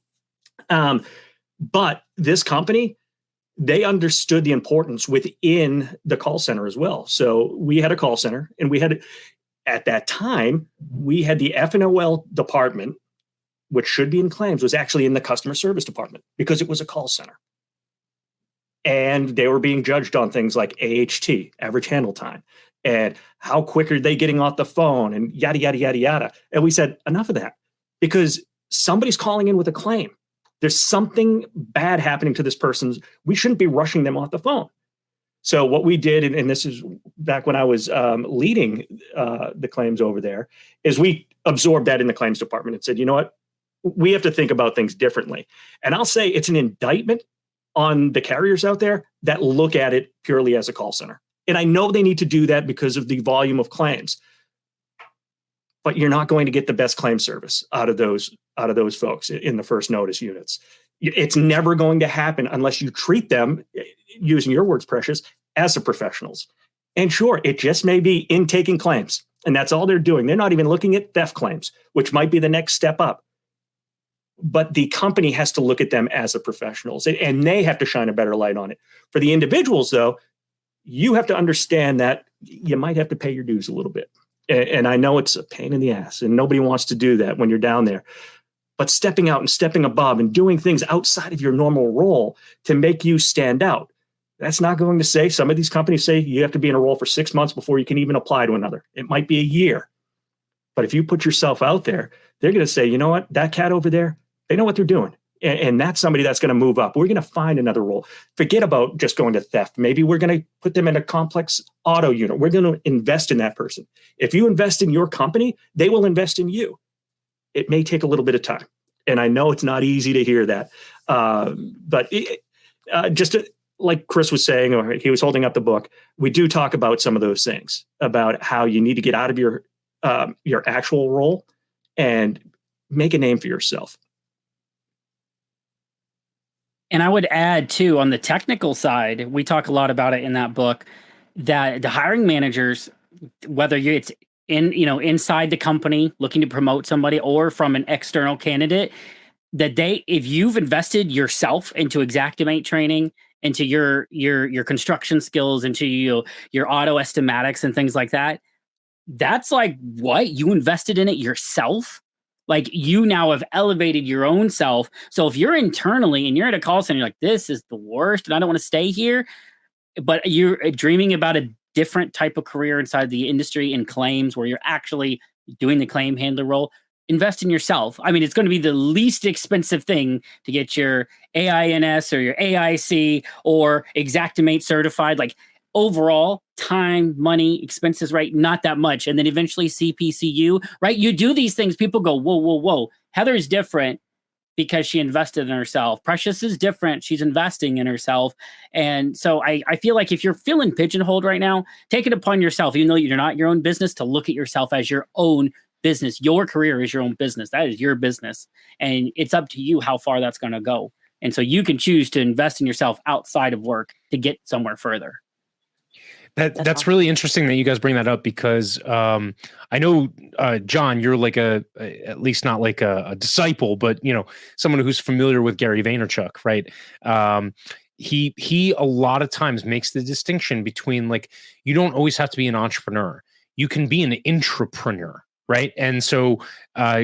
But this company, they understood the importance within the call center as well. So we had a call center, and at that time, we had the F&OL department, which should be in claims, was actually in the customer service department because it was a call center. And they were being judged on things like AHT, average handle time, and how quick are they getting off the phone, and yada, yada, yada, yada. And we said, enough of that, because somebody's calling in with a claim. There's something bad happening to this person. We shouldn't be rushing them off the phone. So what we did, and this is back when I was leading the claims over there, is we absorbed that in the claims department and said, you know what? We have to think about things differently. And I'll say it's an indictment on the carriers out there that look at it purely as a call center. And I know they need to do that because of the volume of claims, but you're not going to get the best claim service out of those folks in the first notice units. It's never going to happen unless you treat them, using your words, Precious, as the professionals. And sure, it just may be in taking claims, and that's all they're doing. They're not even looking at theft claims, which might be the next step up. But the company has to look at them as the professionals, and they have to shine a better light on it. For the individuals, though, you have to understand that you might have to pay your dues a little bit. And I know it's a pain in the ass, and nobody wants to do that when you're down there. But stepping out and stepping above and doing things outside of your normal role to make you stand out, that's not going to say, some of these companies say you have to be in a role for 6 months before you can even apply to another. It might be a year. But if you put yourself out there, they're going to say, you know what, that cat over there, they know what they're doing. And that's somebody that's going to move up. We're going to find another role. Forget about just going to theft. Maybe we're going to put them in a complex auto unit. We're going to invest in that person. If you invest in your company, they will invest in you. It may take a little bit of time. And I know it's not easy to hear that. But like Chris was saying, or he was holding up the book, we do talk about some of those things, about how you need to get out of your actual role and make a name for yourself. And I would add too, on the technical side, we talk a lot about it in that book, that the hiring managers, whether it's inside the company looking to promote somebody or from an external candidate, that if you've invested yourself into Xactimate training, into your construction skills, into your auto estimatics and things like that, that's like, what? You invested in it yourself? Like, you now have elevated your own self. So if you're internally and you're at a call center, you're like, this is the worst and I don't want to stay here, but you're dreaming about a different type of career inside the industry in claims where you're actually doing the claim handler role, invest in yourself. I mean, it's going to be the least expensive thing to get your AINS or your AIC or Xactimate certified. Like, overall, time, money, expenses, right? Not that much. And then eventually CPCU, right? You do these things, people go, whoa, whoa, whoa. Heather's different because she invested in herself. Precious is different. She's investing in herself. And so I feel like if you're feeling pigeonholed right now, take it upon yourself, even though you're not your own business, to look at yourself as your own business. Your career is your own business. That is your business. And it's up to you how far that's going to go. And so you can choose to invest in yourself outside of work to get somewhere further. That's awesome. really interesting that you guys bring that up, because I know, John, you're like at least not like a disciple, but someone who's familiar with Gary Vaynerchuk, right? He a lot of times makes the distinction between, like, you don't always have to be an entrepreneur. You can be an intrapreneur, right? And so,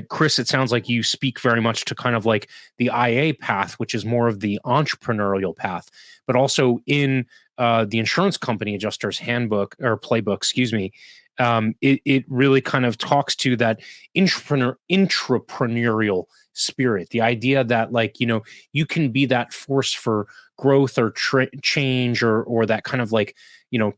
Chris, it sounds like you speak very much to kind of like the IA path, which is more of the entrepreneurial path, but also in the insurance company adjuster's handbook or playbook, excuse me, it really kind of talks to that intrapreneurial spirit, the idea that, like, you can be that force for growth or change, or that kind of like,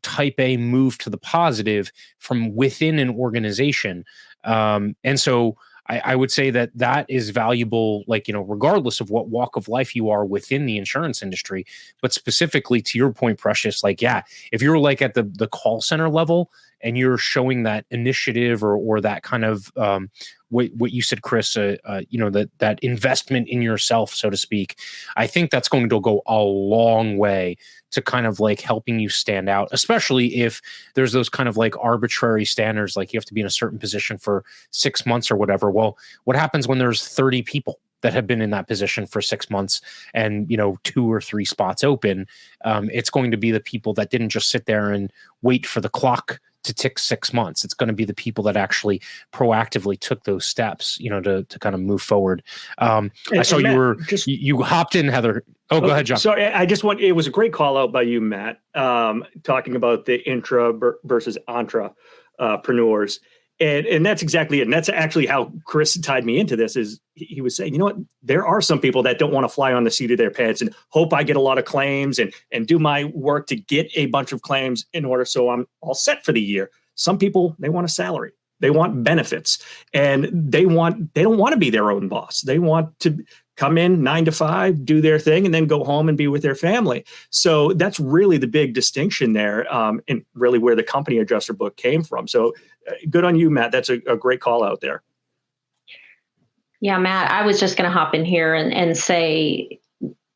type A move to the positive from within an organization. And so I would say that is valuable, like, regardless of what walk of life you are within the insurance industry, but specifically to your point, Precious, like, yeah, if you're like at the call center level and you're showing that initiative or that kind of, what you said, Chris, that investment in yourself, so to speak, I think that's going to go a long way to kind of like helping you stand out, especially if there's those kind of like arbitrary standards, like you have to be in a certain position for 6 months or whatever. Well, what happens when there's 30 people that have been in that position for 6 months and 2 or 3 spots open? It's going to be the people that didn't just sit there and wait for the clock to tick 6 months. It's going to be the people that actually proactively took those steps, to kind of move forward. I saw Matt, you hopped in, Heather. Oh, go ahead, John. Sorry, it was a great call out by you, Matt, talking about the intra versus entrepreneurs. And that's exactly it. And that's actually how Chris tied me into this. Is he was saying, what, there are some people that don't want to fly on the seat of their pants and hope I get a lot of claims and do my work to get a bunch of claims in order so I'm all set for the year. Some people, they want a salary. They want benefits, and they don't want to be their own boss. They want to come in 9 to 5, do their thing, and then go home and be with their family. So that's really the big distinction there, and really where the company adjuster book came from. So good on you, Matt. That's a great call out there. Yeah, Matt, I was just going to hop in here and say,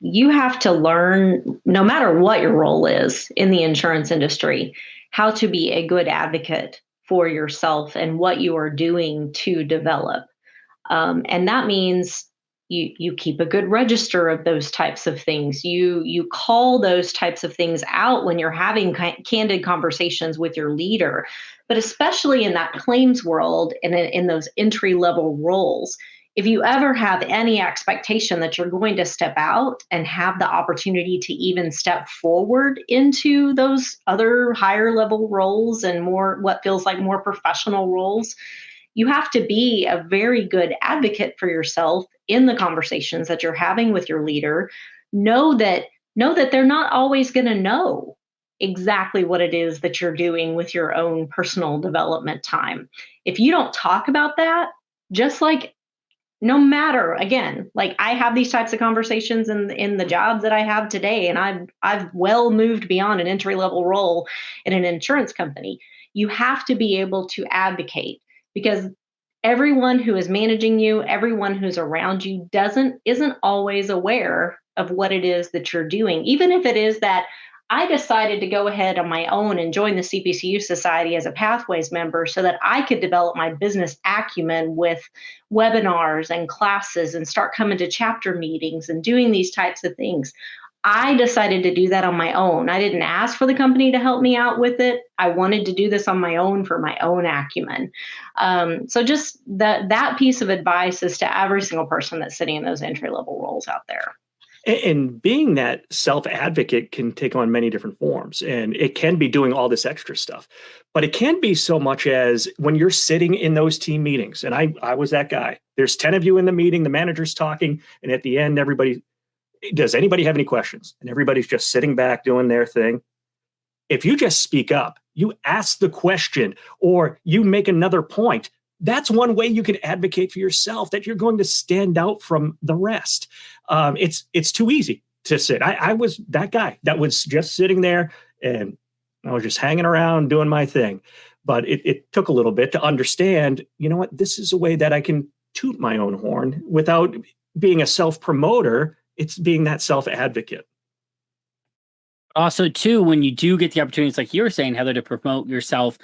you have to learn, no matter what your role is in the insurance industry, how to be a good advocate for yourself and what you are doing to develop. And that means you keep a good register of those types of things. You call those types of things out when you're having candid conversations with your leader, but especially in that claims world and in those entry-level roles. If you ever have any expectation that you're going to step out and have the opportunity to even step forward into those other higher level roles and more, what feels like more professional roles, you have to be a very good advocate for yourself in the conversations that you're having with your leader. Know that they're not always going to know exactly what it is that you're doing with your own personal development time. If you don't talk about that, just like, no matter, again, like I have these types of conversations in the jobs that I have today, and I've well moved beyond an entry-level role in an insurance company. You have to be able to advocate, because everyone who is managing you, everyone who's around you isn't always aware of what it is that you're doing. Even if it is that I decided to go ahead on my own and join the CPCU Society as a Pathways member so that I could develop my business acumen with webinars and classes and start coming to chapter meetings and doing these types of things. I decided to do that on my own. I didn't ask for the company to help me out with it. I wanted to do this on my own for my own acumen. So just that piece of advice is to every single person that's sitting in those entry-level roles out there. And being that self-advocate can take on many different forms, and it can be doing all this extra stuff, but it can be so much as when you're sitting in those team meetings, and I was that guy. There's 10 of you in the meeting, the manager's talking, and at the end, does anybody have any questions? And everybody's just sitting back doing their thing. If you just speak up, you ask the question, or you make another point, that's one way you can advocate for yourself, that you're going to stand out from the rest. It's too easy to sit. I was that guy that was just sitting there and I was just hanging around doing my thing. but it took a little bit to understand, you know what, this is a way that I can toot my own horn without being a self-promoter. It's being that self-advocate. Also, too, when you do get the opportunities, like you were saying, Heather, to promote yourself,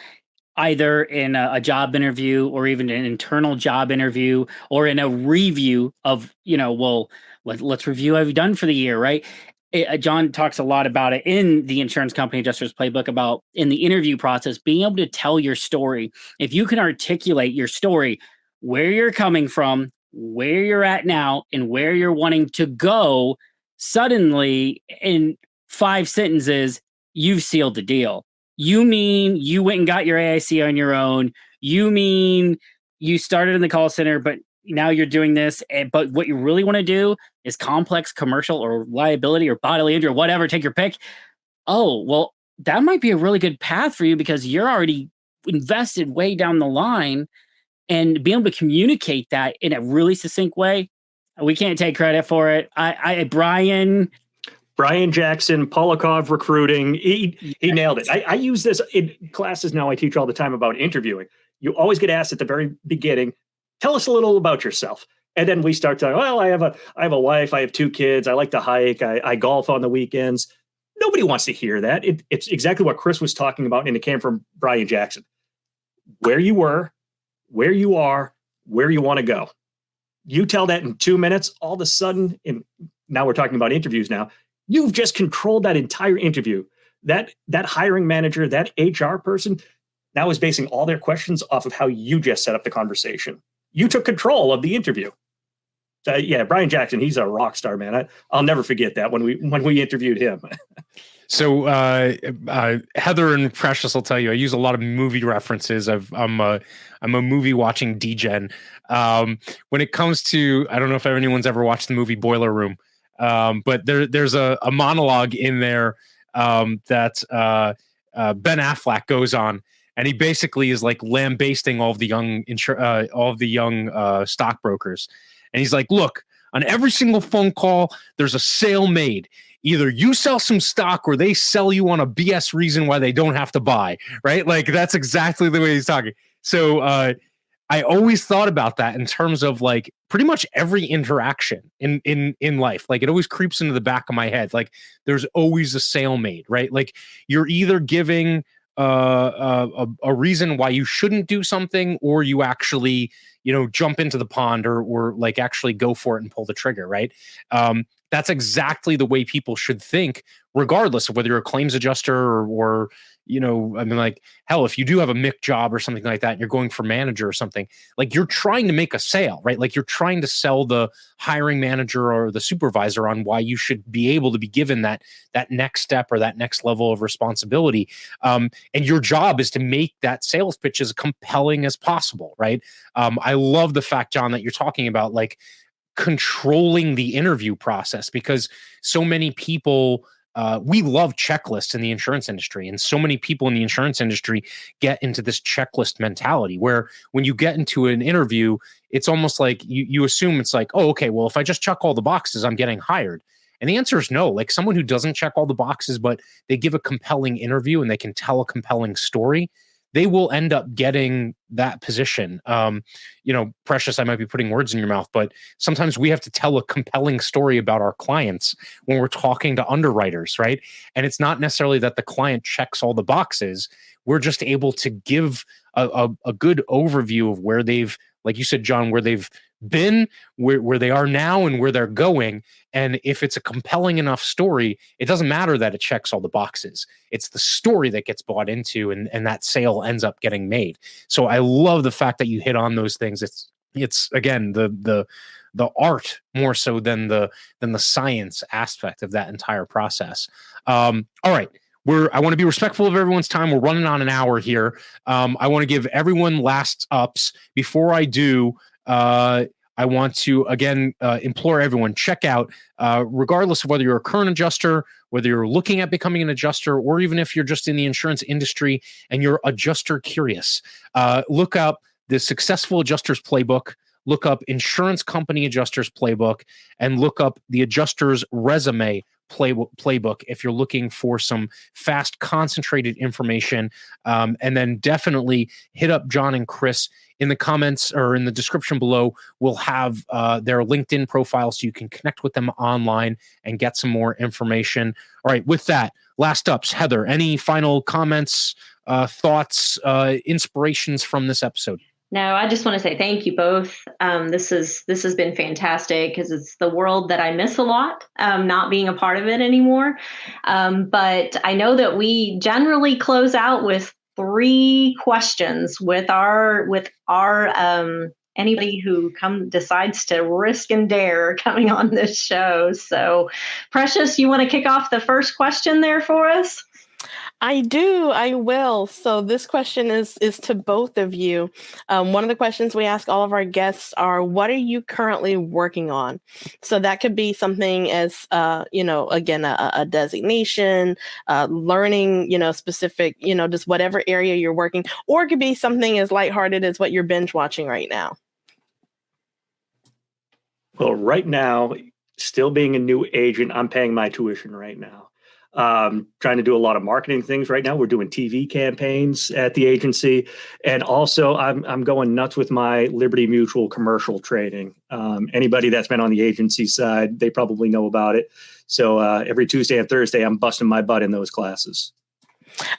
either in a job interview or even an internal job interview or in a review of, well, let's review what you've done for the year, right? John talks a lot about it in the Insurance Company Adjusters Playbook about in the interview process, being able to tell your story. If you can articulate your story, where you're coming from, where you're at now, and where you're wanting to go, suddenly in 5 sentences, you've sealed the deal. You mean you went and got your AIC on your own. You mean you started in the call center, but now you're doing this. But what you really want to do is complex commercial or liability or bodily injury or whatever, take your pick. Oh, well, that might be a really good path for you because you're already invested way down the line, and being able to communicate that in a really succinct way. We can't take credit for it. Brian Jackson, Polakov Recruiting, he nailed it. I use this in classes now. I teach all the time about interviewing. You always get asked at the very beginning, tell us a little about yourself. And then we start talking, well, I have a wife, I have 2 kids, I like to hike, I golf on the weekends. Nobody wants to hear that. It's exactly what Chris was talking about, and it came from Brian Jackson. Where you were, where you are, where you want to go. You tell that in 2 minutes, all of a sudden, now we're talking about interviews now, you've just controlled that entire interview. That hiring manager, that HR person, now is basing all their questions off of how you just set up the conversation. You took control of the interview. So, yeah, Brian Jackson, he's a rock star, man. I'll never forget that when we interviewed him. So Heather and Precious will tell you, I use a lot of movie references. I'm a movie watching degen. When it comes to, I don't know if anyone's ever watched the movie Boiler Room. But there's a monologue in there that Ben Affleck goes on, and he basically is like lambasting all of the young stockbrokers, and he's like, "Look, on every single phone call, there's a sale made. Either you sell some stock or they sell you on a BS reason why they don't have to buy." Right? Like that's exactly the way he's talking. So I always thought about that in terms of like pretty much every interaction in life. Like it always creeps into the back of my head. Like there's always a sale made, right? Like you're either giving a reason why you shouldn't do something, or you actually, jump into the pond or like actually go for it and pull the trigger, right? That's exactly the way people should think, regardless of whether you're a claims adjuster or like, hell, if you do have a MIC job or something like that, and you're going for manager or something, like you're trying to make a sale, right? Like you're trying to sell the hiring manager or the supervisor on why you should be able to be given that next step or that next level of responsibility. And your job is to make that sales pitch as compelling as possible, right? I love the fact, John, that you're talking about like controlling the interview process, because so many people, we love checklists in the insurance industry, and so many people in the insurance industry get into this checklist mentality where when you get into an interview, it's almost like you assume it's like, oh, okay, well, if I just check all the boxes, I'm getting hired. And the answer is no. Like someone who doesn't check all the boxes, but they give a compelling interview and they can tell a compelling story, they will end up getting that position. Precious, I might be putting words in your mouth, but sometimes we have to tell a compelling story about our clients when we're talking to underwriters, right? And it's not necessarily that the client checks all the boxes. We're just able to give a good overview of where they've, like you said, John, where they've been, where they are now, and where they're going. And if it's a compelling enough story, it doesn't matter that it checks all the boxes. It's the story that gets bought into, and that sale ends up getting made. So I love the fact that you hit on those things. It's again the art more so than the science aspect of that entire process. All right. I want to be respectful of everyone's time. We're running on an hour here. I want to give everyone last ups. Before I do, I want to, again, implore everyone, check out, regardless of whether you're a current adjuster, whether you're looking at becoming an adjuster, or even if you're just in the insurance industry and you're adjuster curious, look up the Successful Adjusters Playbook, look up Insurance Company Adjusters Playbook, and look up the Adjuster's Resume playbook if you're looking for some fast, concentrated information. And then definitely hit up John and Chris. In the comments or in the description below, we'll have their LinkedIn profile so you can connect with them online and get some more information. All right, with that, last ups, Heather, any final comments, thoughts, inspirations from this episode? No, I just want to say thank you both. This has been fantastic because it's the world that I miss a lot, not being a part of it anymore. But I know that we generally close out with 3 questions with our anybody who decides to risk and dare coming on this show. So, Precious, you want to kick off the first question there for us? I do. I will. So this question is to both of you. One of the questions we ask all of our guests are, what are you currently working on? So that could be something as, again, a designation, learning, specific, just whatever area you're working, or it could be something as lighthearted as what you're binge watching right now. Well, right now, still being a new agent, I'm paying my tuition right now. Trying to do a lot of marketing things right now. We're doing TV campaigns at the agency. And also I'm going nuts with my Liberty Mutual commercial training. Anybody that's been on the agency side, they probably know about it. So every Tuesday and Thursday, I'm busting my butt in those classes.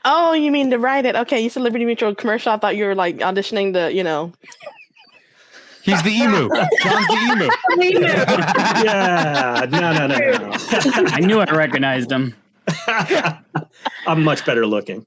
Oh, you mean to write it? Okay, you said Liberty Mutual commercial. I thought you were like auditioning the, He's the emu. John's the emu. Yeah, no. I knew I recognized him. I'm much better looking.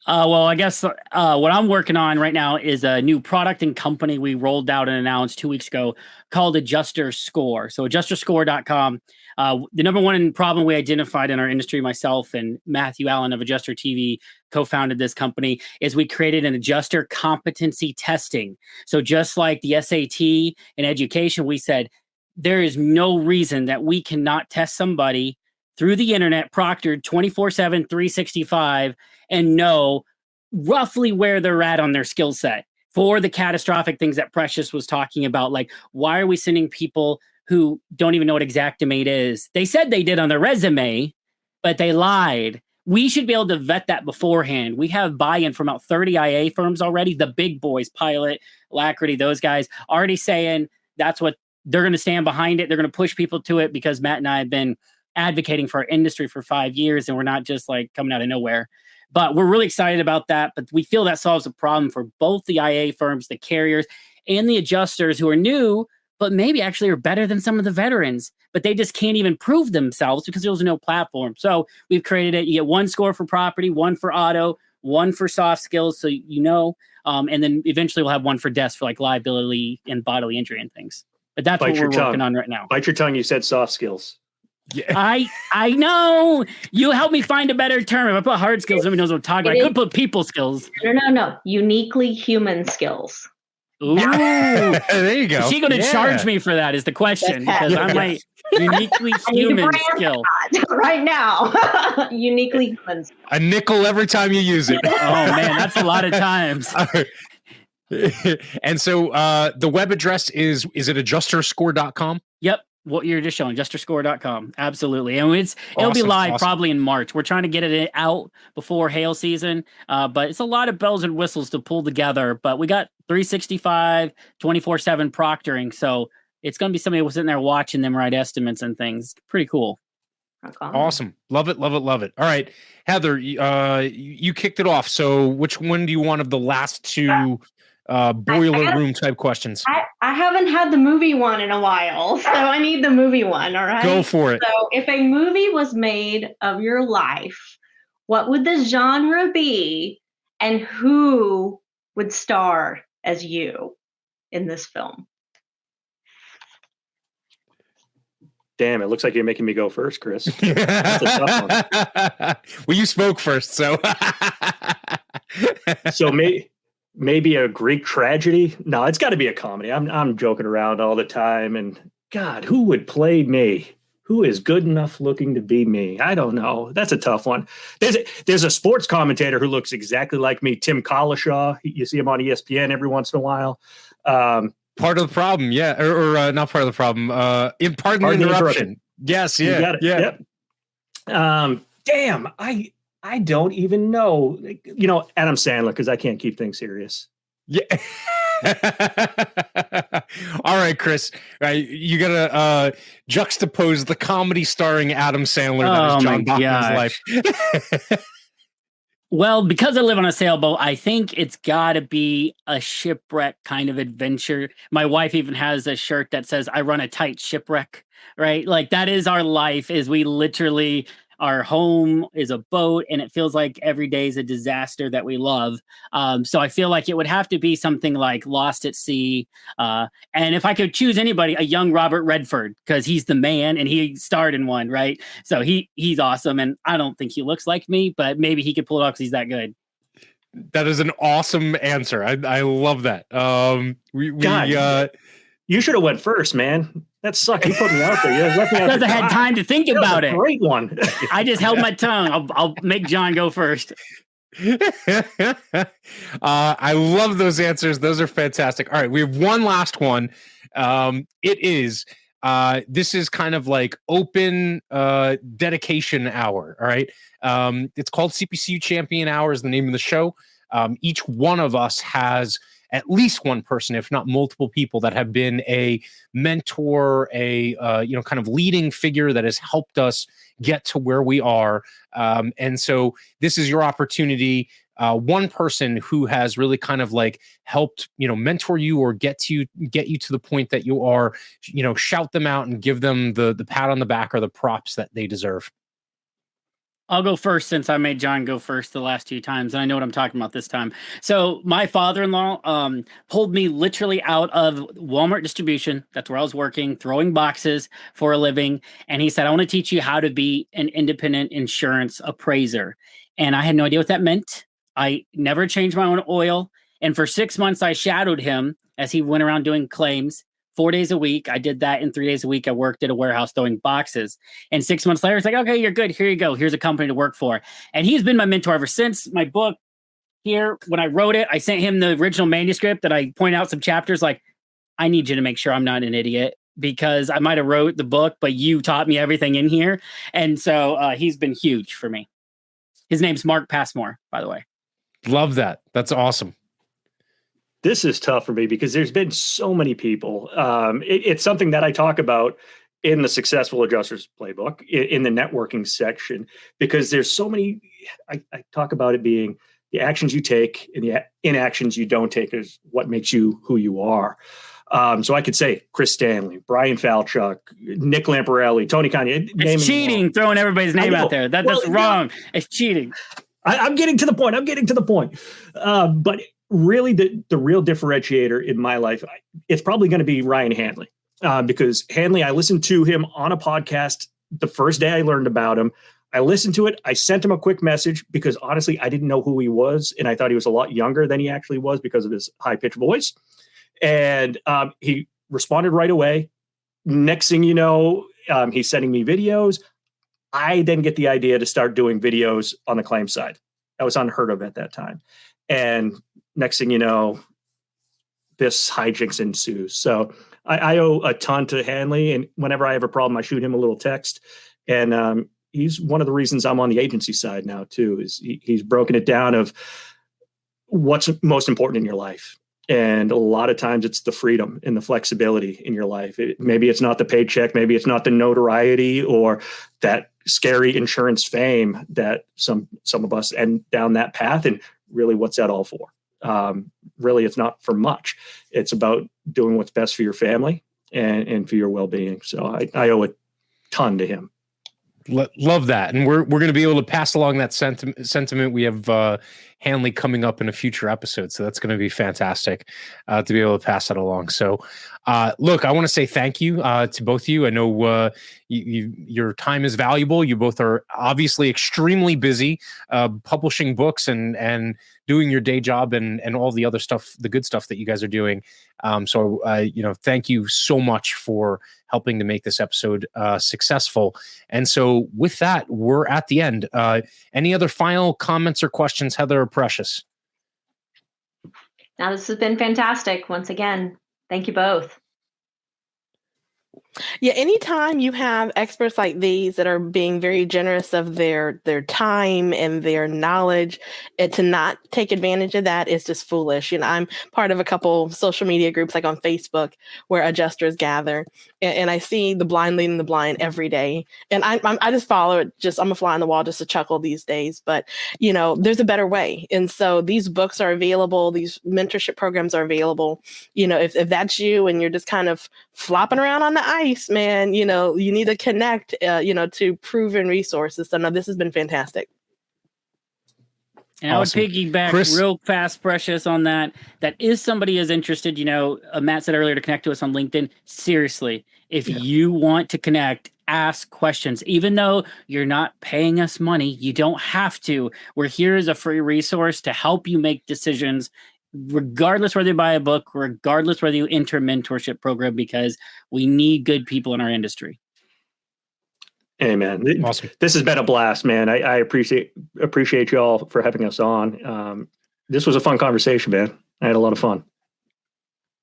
Well, I guess what I'm working on right now is a new product and company we rolled out and announced 2 weeks ago called Adjuster Score. So adjusterscore.com. The number one problem we identified in our industry, myself and Matthew Allen of Adjuster TV co-founded this company, is we created an adjuster competency testing. So just like the SAT in education, we said, there is no reason that we cannot test somebody through the internet, proctored 24/7, 365, and know roughly where they're at on their skill set for the catastrophic things that Precious was talking about. Like, why are we sending people who don't even know what Xactimate is? They said they did on their resume, but they lied. We should be able to vet that beforehand. We have buy-in from about 30 IA firms already, the big boys, Pilot, Alacrity, those guys already saying that's what they're going to stand behind it. They're going to push people to it because Matt and I have been advocating for our industry for 5 years, and we're not just like coming out of nowhere. But we're really excited about that. But we feel that solves a problem for both the IA firms, the carriers, and the adjusters who are new, but maybe actually are better than some of the veterans, but they just can't even prove themselves because there's no platform. So we've created it. You get 1 score for property, 1 for auto, 1 for soft skills. So and then eventually we'll have 1 for deaths for like liability and bodily injury and things. But that's what we're working on right now. Bite your tongue. You said soft skills. Yeah. I know. You help me find a better term. If I put hard skills, nobody knows what I'm talking about. I could put people skills. No. Uniquely human skills. Ooh. There you go. Is she going to charge me for that is the question. Because I might uniquely human skill. Right now. Uniquely human skill. A nickel every time you use it. Oh, man. That's a lot of times. And so the web address is it adjusterscore.com? Yep. What you're just showing, adjusterscore.com. Absolutely. And it'll be live probably in March. We're trying to get it out before hail season, but it's a lot of bells and whistles to pull together. But we got 365, 24/7 proctoring. So it's going to be somebody who's sitting there watching them write estimates and things. Pretty cool. Awesome. Love it. All right. Heather, you kicked it off. So which one do you want of the last 2 boiler room type questions? I haven't had the movie one in a while, so I need the movie one. All right, go for it. So if a movie was made of your life, what would the genre be, and who would star as you in this film? Damn, it looks like you're making me go first, Chris. That's a tough one. Well, you spoke first, so maybe a Greek tragedy. No, it's got to be a comedy. I'm joking around all the time. And God, who would play me? Who is good enough looking to be me? I don't know. That's a tough one. There's a sports commentator who looks exactly like me, Tim Collishaw. You see him on ESPN every once in a while. Part of the problem, yeah, or not part of the problem. Pardon the interruption. Yes, yeah, You got it. yeah. Yep. Damn, I don't even know. Adam Sandler, because I can't keep things serious. Yeah. All right, Chris. Right, you gotta juxtapose the comedy starring Adam Sandler that is John Bachmann's life. Well, because I live on a sailboat, I think it's got to be a shipwreck kind of adventure. My wife even has a shirt that says, "I run a tight shipwreck," right? Like that is our life, is we literally, our home is a boat and it feels like every day is a disaster that we love. So I feel like it would have to be something like Lost at Sea. And if I could choose anybody, a young Robert Redford, because he's the man and he starred in one, right? So he's awesome. And I don't think he looks like me, but maybe he could pull it off because he's that good. That is an awesome answer. I love that. You should have went first, man. That sucked. You put me out there. You left me out because I had time to think about it. Great one. I just held my tongue. I'll make John go first. I love those answers. Those are fantastic. All right, we have one last one. This is kind of like open dedication hour. All right. It's called CPCU Champion Hour is the name of the show. Each one of us has at least one person, if not multiple people, that have been a mentor, kind of leading figure that has helped us get to where we are. And so this is your opportunity. One person who has really kind of like helped, mentor you or get you to the point that you are, shout them out and give them the pat on the back or the props that they deserve. I'll go first since I made John go first the last 2 times, and I know what I'm talking about this time. So my father-in-law pulled me literally out of Walmart distribution. That's where I was working, throwing boxes for a living. And he said, "I want to teach you how to be an independent insurance appraiser." And I had no idea what that meant. I never changed my own oil. And for 6 months, I shadowed him as he went around doing claims. 4 days a week. I did that, and 3 days a week I worked at a warehouse throwing boxes. And 6 months later, it's like, okay, you're good. Here you go. Here's a company to work for. And he's been my mentor ever since. My book here, when I wrote it, I sent him the original manuscript that I point out some chapters like, I need you to make sure I'm not an idiot because I might have wrote the book, but you taught me everything in here. And so he's been huge for me. His name's Mark Passmore, by the way. Love that. That's awesome. This is tough for me because there's been so many people. It's something that I talk about in the Successful Adjusters Playbook in the networking section, because there's so many. I talk about it being the actions you take and the inactions you don't take is what makes you who you are. So I could say Chris Stanley, Brian Falchuk, Nick Lamparelli, Tony Kanye. It's cheating, throwing everybody's name out there. That's wrong. It's cheating. I'm getting to the point. But really, the real differentiator in my life, it's probably going to be Ryan Hanley, because Hanley, I listened to him on a podcast the first day I learned about him. I listened to it. I sent him a quick message because honestly, I didn't know who he was. And I thought he was a lot younger than he actually was because of his high pitched voice. And he responded right away. Next thing you know, he's sending me videos. I then get the idea to start doing videos on the claim side. That was unheard of at that time. And next thing you know, this hijinks ensues. So I owe a ton to Hanley. And whenever I have a problem, I shoot him a little text. And he's one of the reasons I'm on the agency side now, too, is he's broken it down of what's most important in your life. And a lot of times it's the freedom and the flexibility in your life. Maybe it's not the paycheck. Maybe it's not the notoriety or that scary insurance fame that some of us end down that path. And really, what's that all for? Really, it's not for much. It's about doing what's best for your family and for your well-being. So I owe a ton to him. Love that. And we're going to be able to pass along that sentiment. We have Hanley coming up in a future episode. So that's going to be fantastic to be able to pass that along. So look, I want to say thank you to both of you. I know your time is valuable. You both are obviously extremely busy publishing books and doing your day job and all the other stuff, the good stuff that you guys are doing. So thank you so much for helping to make this episode successful. And so with that, we're at the end. Any other final comments or questions, Heather or Precious? Now, this has been fantastic once again. Thank you both. Yeah, anytime you have experts like these that are being very generous of their time and their knowledge, and to not take advantage of that is just foolish. I'm part of a couple social media groups like on Facebook where adjusters gather, and I see the blind leading the blind every day, and I just follow it. I'm a fly on the wall just to chuckle these days. But there's a better way, and so these books are available. These mentorship programs are available. If that's you and you're just kind of flopping around on the ice, man, you need to connect, to proven resources. So no, this has been fantastic. And Awesome. I would piggyback Chris? real fast, Precious, on that. That is somebody is interested. Matt said earlier to connect to us on LinkedIn. Seriously, if you want to connect, ask questions. Even though you're not paying us money, you don't have to. We're here as a free resource to help you make decisions, regardless whether you buy a book, regardless whether you enter a mentorship program, because we need good people in our industry. Hey, man. Awesome. This has been a blast, man. I appreciate you all for having us on. This was a fun conversation, man. I had a lot of fun.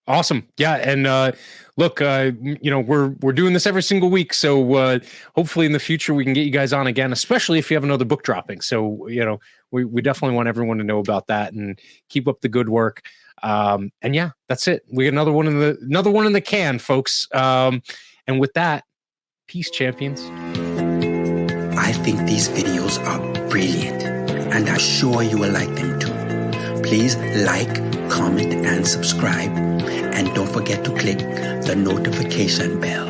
Awesome. Yeah. And look, we're doing this every single week. So hopefully in the future we can get you guys on again, especially if you have another book dropping. So, we definitely want everyone to know about that and keep up the good work. And yeah, that's it. We got another one in the can, folks. And with that, peace, champions. I think these videos are brilliant, and I'm sure you will like them too. Please like, comment, and subscribe. And don't forget to click the notification bell.